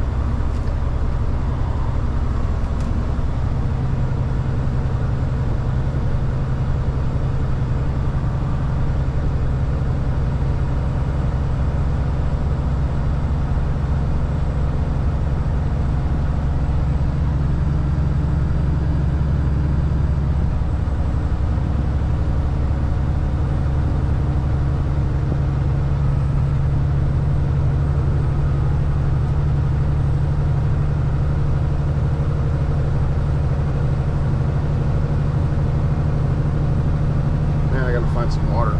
Some water.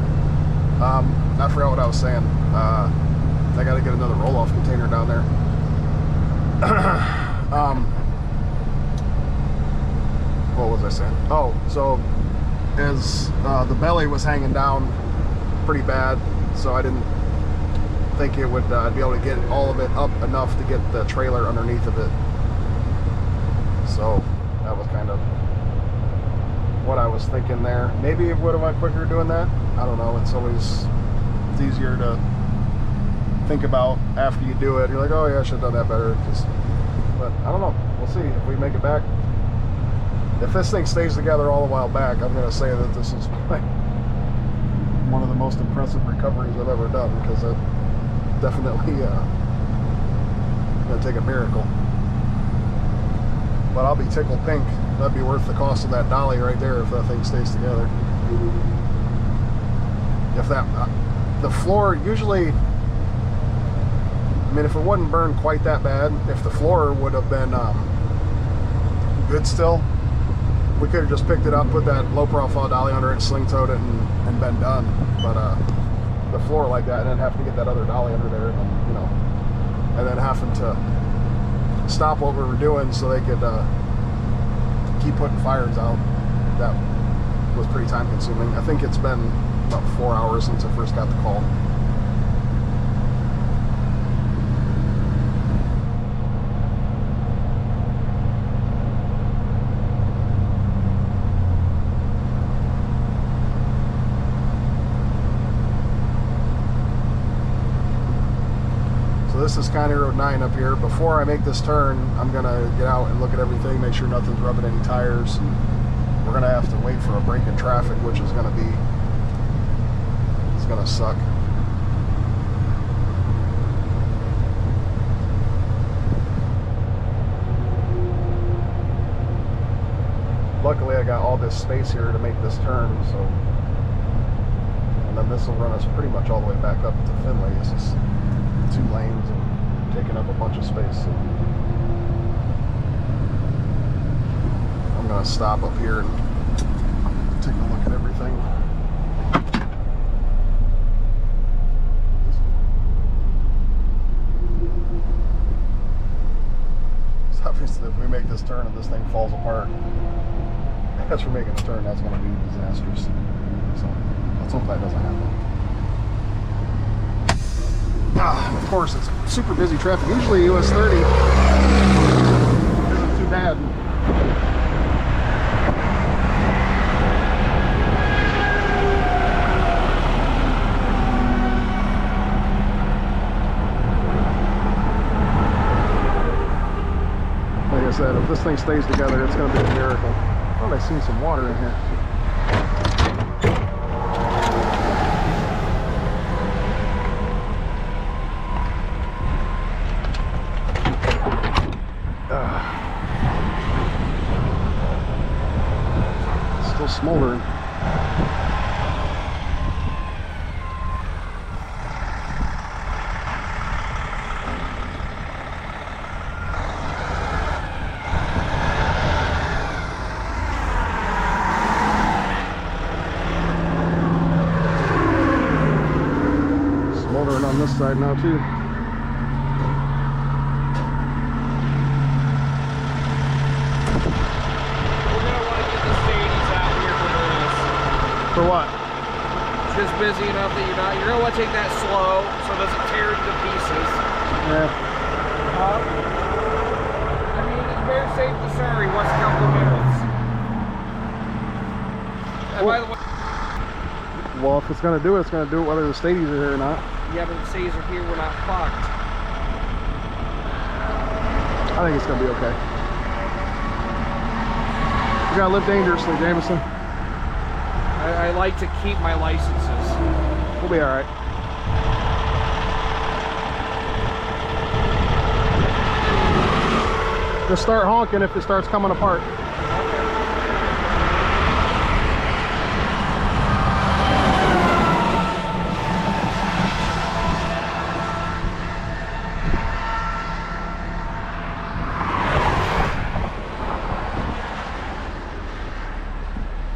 I forgot what I was saying. I got to get another roll-off container down there. What was I saying? Oh, so as the belly was hanging down pretty bad, so I didn't think it would be able to get all of it up enough to get the trailer underneath of it. So that was kind of what I was thinking there. Maybe it would have went quicker doing that. I don't know. It's easier to think about after you do it. You're like, oh yeah, I should have done that better. But I don't know. We'll see if we make it back. If this thing stays together all the while back, I'm going to say that this is one of the most impressive recoveries I've ever done, because it definitely going to take a miracle. But I'll be tickled pink. That'd be worth the cost of that dolly right there if that thing stays together. If that, the floor usually, I mean, if it wasn't burned quite that bad, if the floor would have been good still, we could have just picked it up, put that low profile dolly under it, sling towed it, and been done. But the floor like that, and then having to get that other dolly under there, you know, and then having to stop what we were doing so they could keep putting fires out. That was pretty time consuming. I think it's been about 4 hours since I first got the call. This is County Road 9 up here. Before I make this turn, I'm gonna get out and look at everything, make sure nothing's rubbing any tires. We're gonna have to wait for a break in traffic, which is gonna be, it's gonna suck. Luckily I got all this space here to make this turn, so, and then this will run us pretty much all the way back up to Finley. This is 2 lanes and taking up a bunch of space. So I'm gonna stop up here and take a look at everything. So obviously if we make this turn and this thing falls apart, as we're making the turn, that's gonna be disastrous. So let's hope that doesn't happen. Of course, it's super busy traffic. Usually US 30 isn't too bad. Like I said, if this thing stays together, it's going to be a miracle. I thought I seen some water in here. Still smoldering. Smoldering on this side now too. For what? Just busy enough that you're gonna want to take that slow so it doesn't tear into pieces. Yeah. I mean, it's very safe to sorry once a couple of minutes. And by the way, Well, if it's gonna do it, it's gonna do it whether the Stadies are here or not. yeah, but the C's are here, we're not fucked. I think it's gonna be okay. You gotta live dangerously, Jameson. I like to keep my licenses. We'll be all right. Just start honking if it starts coming apart.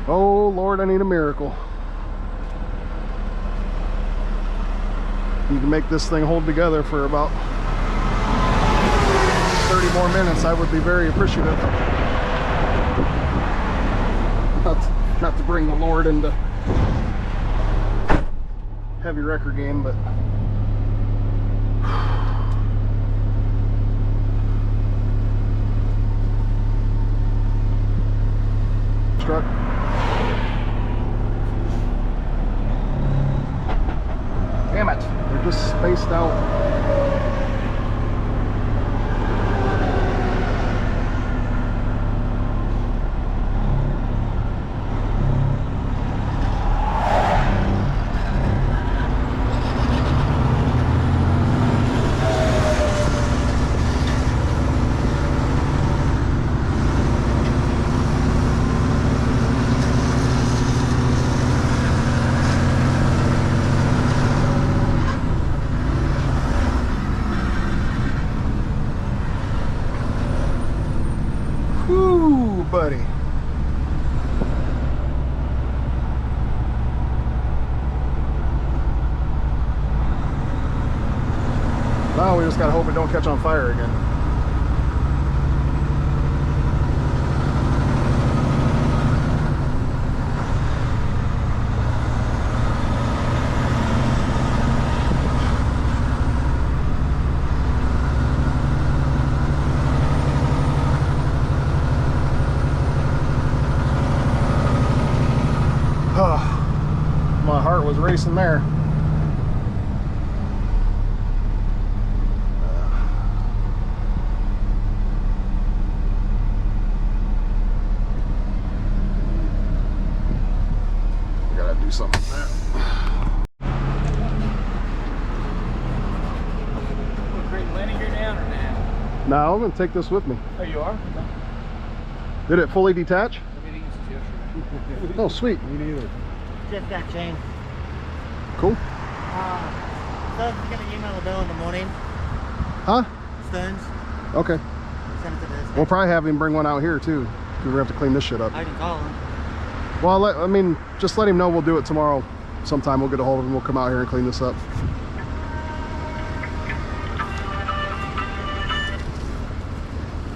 Oh Lord, I need a miracle. You can make this thing hold together for about 30 more minutes, I would be very appreciative. Not to bring the Lord into heavy record game, but truck. Damn it, they're just spaced out. Whoo, buddy. Now we just gotta hope it don't catch on fire again. My heart was racing there. We gotta do something there. Great landing gear down or not? Now I'm gonna take this with me. Oh, you are? Did it fully detach? Everything's just Oh, sweet. Me neither. Just got changed. Cool. Stone's gonna email the bill in the morning. Huh? Stone's. Okay. Send it to this. We'll probably have him bring one out here too, because we have to clean this shit up. I can call him. Well, I mean, just let him know we'll do it tomorrow sometime. We'll get a hold of him. We'll come out here and clean this up.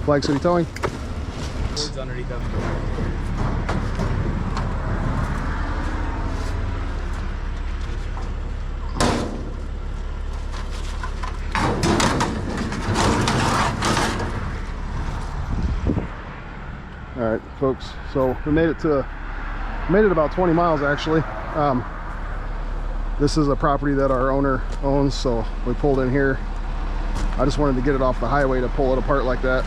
Flag City Towing. boards underneath them. All right, folks, so we made it about 20 miles actually. This is a property that our owner owns, so we pulled in here. I just wanted to get it off the highway to pull it apart like that.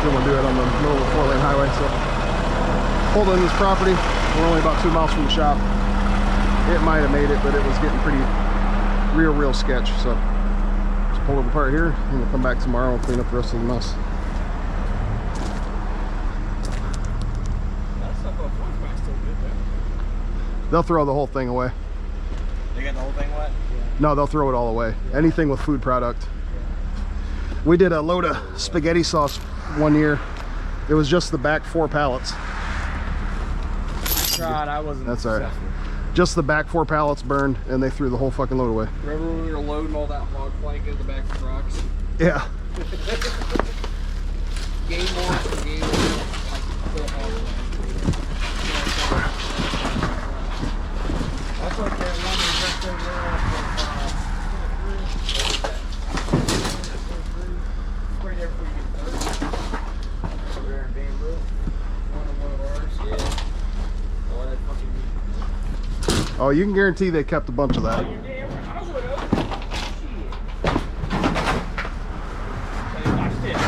Didn't want to do it on the middle of the 4-lane highway, so pulled in this property. We're only about 2 miles from the shop. It might have made it, but it was getting pretty real sketch, so pull it apart here, and we'll come back tomorrow and clean up the rest of the mess. They'll throw the whole thing away. They got the whole thing wet? No, they'll throw it all away. Anything with food product. We did a load of spaghetti sauce one year. It was just the back 4 pallets. I tried, I wasn't That's all right. successful. Just the back 4 pallets burned, and they threw the whole fucking load away. Remember when we were loading all that hog plank in the back of trucks? Yeah. game morphs and game oil, like full hog. That's like that one we just over there off of, right there before you get 30. Over there in Bamboo. One of ours, yeah. Oh, that fucking. Oh, you can guarantee they kept a bunch of that. You're damn right. I would have. Shit. Hey, watch this.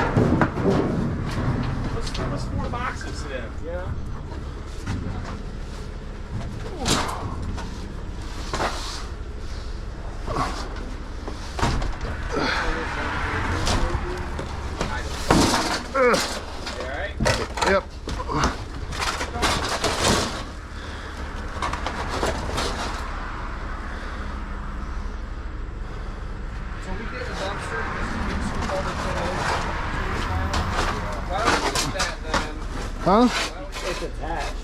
What's 4 boxes to them? Yeah. Alright? Yep. So we get the dumpster, just scoop all the tomatoes. Why don't we get that then? Huh? Why don't we get attached?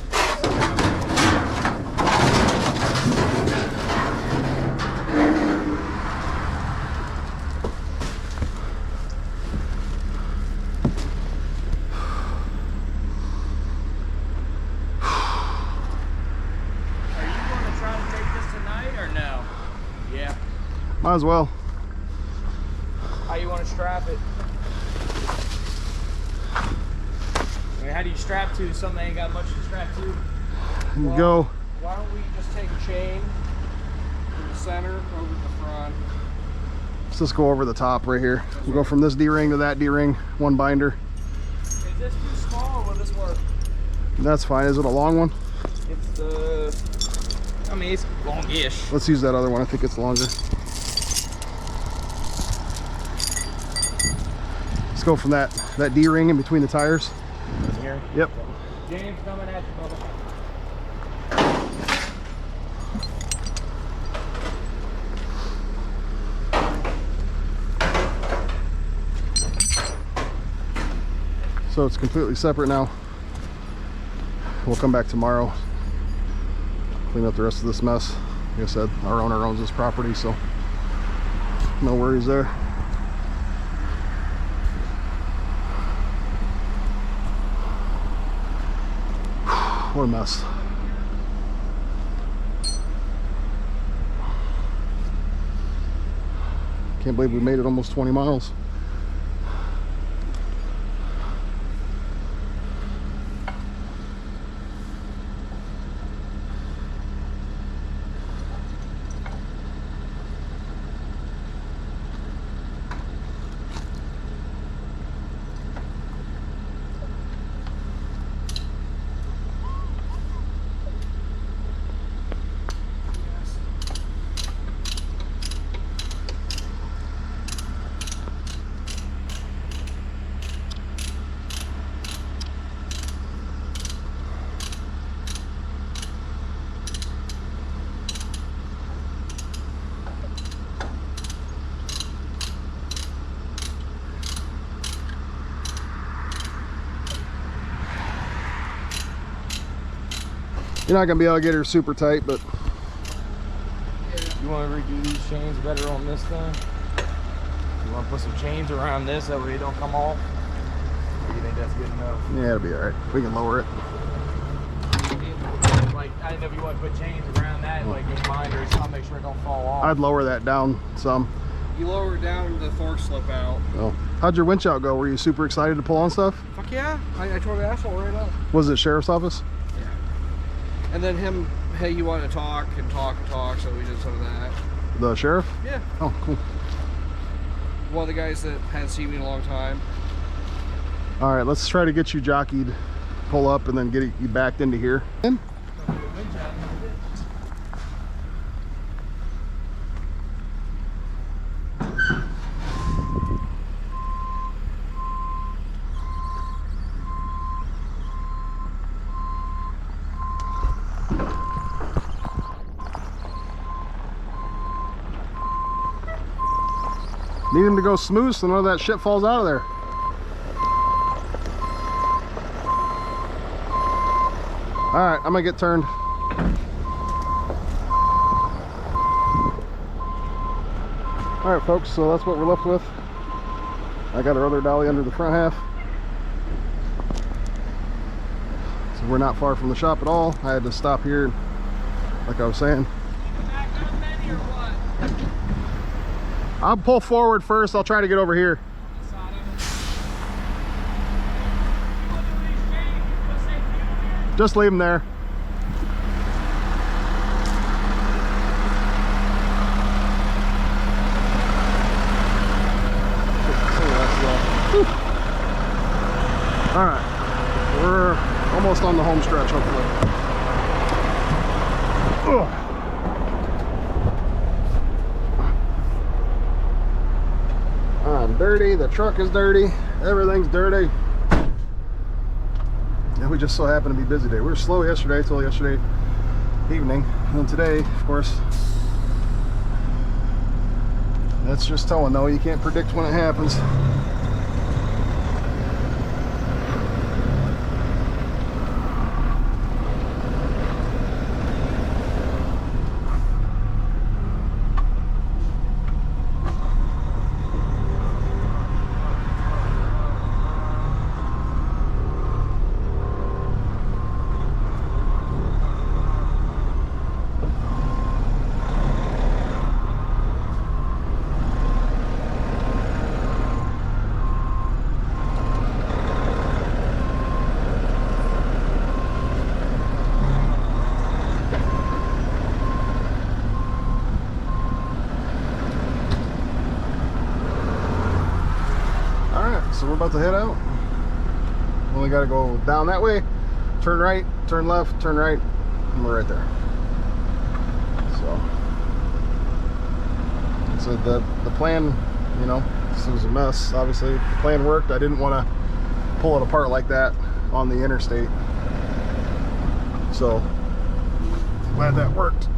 Are you going to try to take this tonight or no? Yeah. Might as well. How you want to strap it? I mean, how do you strap to something that ain't got much to strap to? You go. Why don't we just take a chain from the center over to the front? Let's just go over the top right here. We'll go from this D-ring to that D-ring, one binder. Is this too small or will this work? That's fine. Is it a long one? It's I mean, it's longish. Let's use that other one. I think it's longer. Let's go from that D-ring in between the tires. Here. Yep. James coming at you, brother. So it's completely separate now. We'll come back tomorrow, clean up the rest of this mess. Like I said, our owner owns this property, so no worries there. What a mess. Can't believe we made it almost 20 miles. You're not gonna be able to get her super tight, but You want to redo these chains better on this thing? You want to put some chains around this that way they don't come off? Or you think that's good enough? yeah, it'll be all right. We can lower it. Like, I didn't know if you want to put chains around that, like in binders, so I'll make sure it don't fall off. I'd lower that down some. You lower it down, the fork slip out. Oh. How'd your winch out go? Were you super excited to pull on stuff? Fuck yeah! I tore the asphalt right up. Was it sheriff's office? Yeah. And then him, hey, you want to talk and talk and talk, so we did some of that. The sheriff? Yeah. Oh, cool. One of the guys that hadn't seen me in a long time. All right, let's try to get you jockeyed, pull up, and then get you backed into here. Need him to go smooth so none of that shit falls out of there. All right, I'm gonna get turned. All right, folks, so that's what we're left with. I got our other dolly under the front half. So we're not far from the shop at all. I had to stop here, like I was saying. I'll pull forward first. I'll try to get over here. Just leave them there. All right, we're almost on the home stretch, hopefully. Ugh. I'm dirty, the truck is dirty, everything's dirty. And we just so happen to be busy today. We were slow yesterday till yesterday evening, and today, of course, that's just towing though. You can't predict when it happens. So we're about to head out. Only got to go down that way, turn right, turn left, turn right, and we're right there. So the plan, you know, this was a mess. Obviously, the plan worked. I didn't want to pull it apart like that on the interstate. So glad that worked.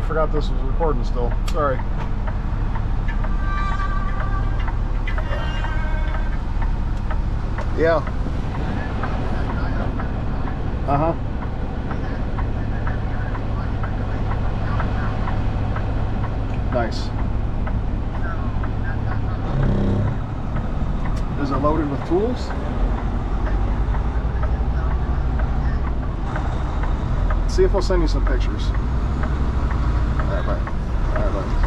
forgot this was recording still. Sorry. Yeah. Uh-huh. Nice. Is it loaded with tools? See if I'll send you some pictures. All right, bye. All right, bye.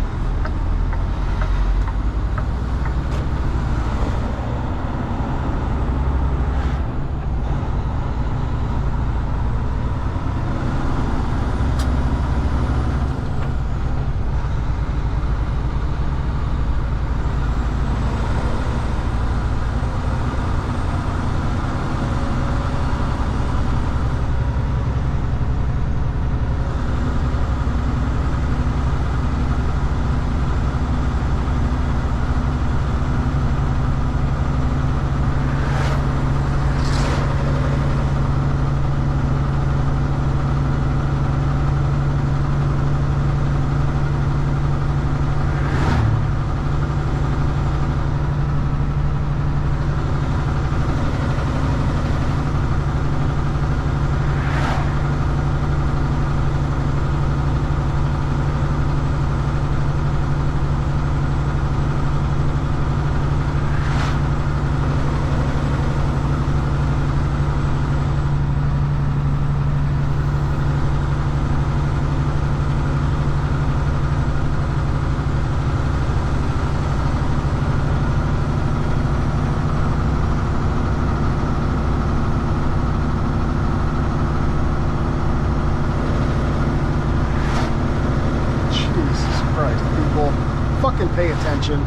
Fucking pay attention.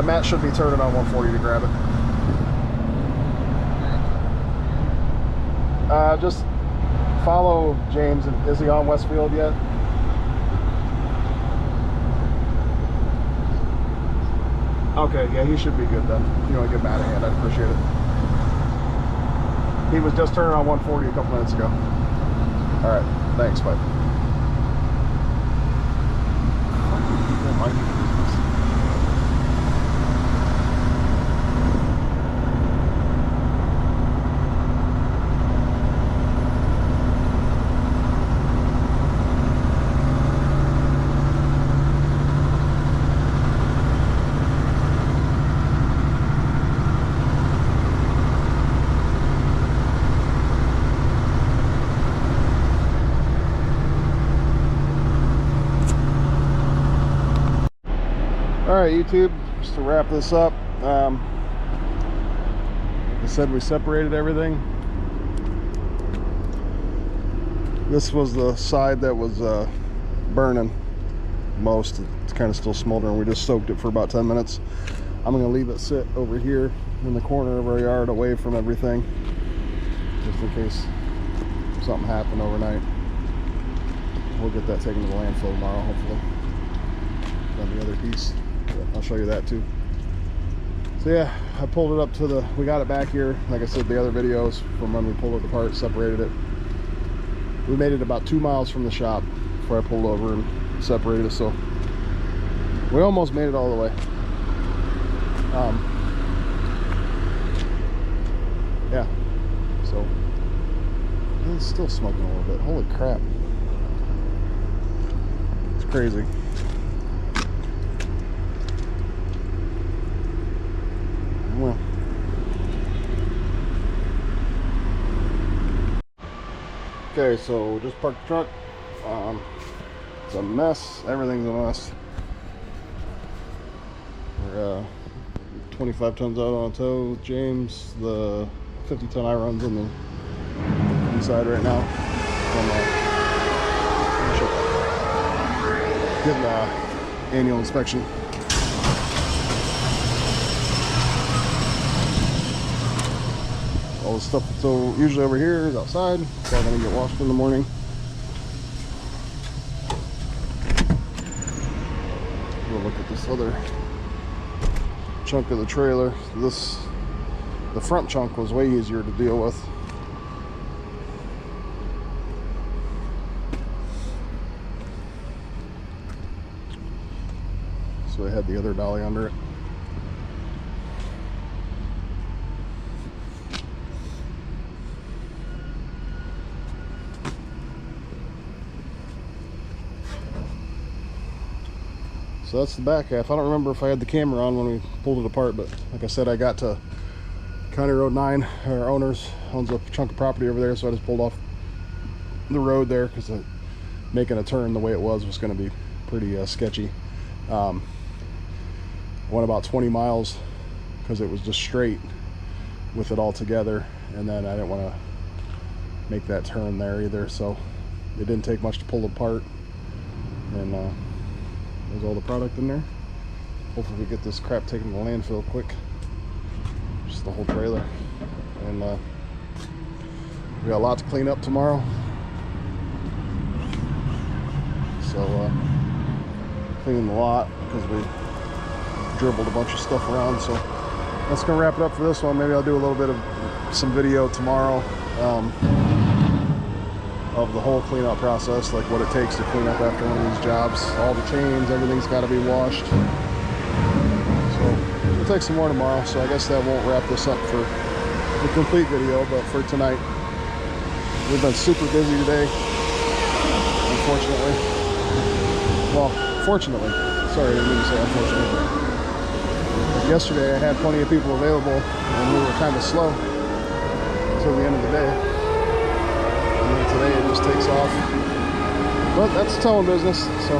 Matt should be turning on 140 to grab it. Just follow James. Is he on Westfield yet? Okay, yeah, he should be good then. If you want to give Matt a hand, I'd appreciate it. He was just turning on 140 a couple minutes ago. All right, thanks, bud. All right, YouTube, just to wrap this up, like I said, we separated everything. This was the side that was burning most. It's kind of still smoldering. We just soaked it for about 10 minutes. I'm gonna leave it sit over here in the corner of our yard away from everything, just in case something happened overnight. We'll get that taken to the landfill tomorrow, hopefully. Then the other piece, I'll show you that too. So yeah, I pulled it up to the, we got it back here. Like I said, the other videos from when we pulled it apart, separated it. We made it about 2 miles from the shop before I pulled over and separated it. So we almost made it all the way. Yeah, so it's still smoking a little bit. Holy crap. It's crazy. Well, okay, so just parked the truck. It's a mess. Everything's a mess. We're 25 tons out on a tow with James. The 50-ton I runs on the inside right now. Getting annual inspection. All the stuff that's usually over here is outside. It's all gonna get washed in the morning. We'll look at this other chunk of the trailer. The front chunk was way easier to deal with. So I had the other dolly under it. So that's the back half. I don't remember if I had the camera on when we pulled it apart, but like I said, I got to County Road 9. Our owns a chunk of property over there, so I just pulled off the road there because making a turn the way it was going to be pretty sketchy. Went about 20 miles because it was just straight with it all together, and then I didn't want to make that turn there either, so it didn't take much to pull it apart. And there's all the product in there. Hopefully we get this crap taken to the landfill quick. Just the whole trailer. And we got a lot to clean up tomorrow. So cleaning the lot because we dribbled a bunch of stuff around. So that's gonna wrap it up for this one. Maybe I'll do a little bit of some video tomorrow of the whole cleanup process, like what it takes to clean up after one of these jobs. All the chains, everything's got to be washed. So we'll take some more tomorrow. So I guess that won't wrap this up for the complete video, but for tonight, we've been super busy today, unfortunately. Well, fortunately. Sorry, I didn't mean to say unfortunately. But yesterday I had plenty of people available and we were kind of slow until the end of the day. Today it just takes off, but that's towing business, so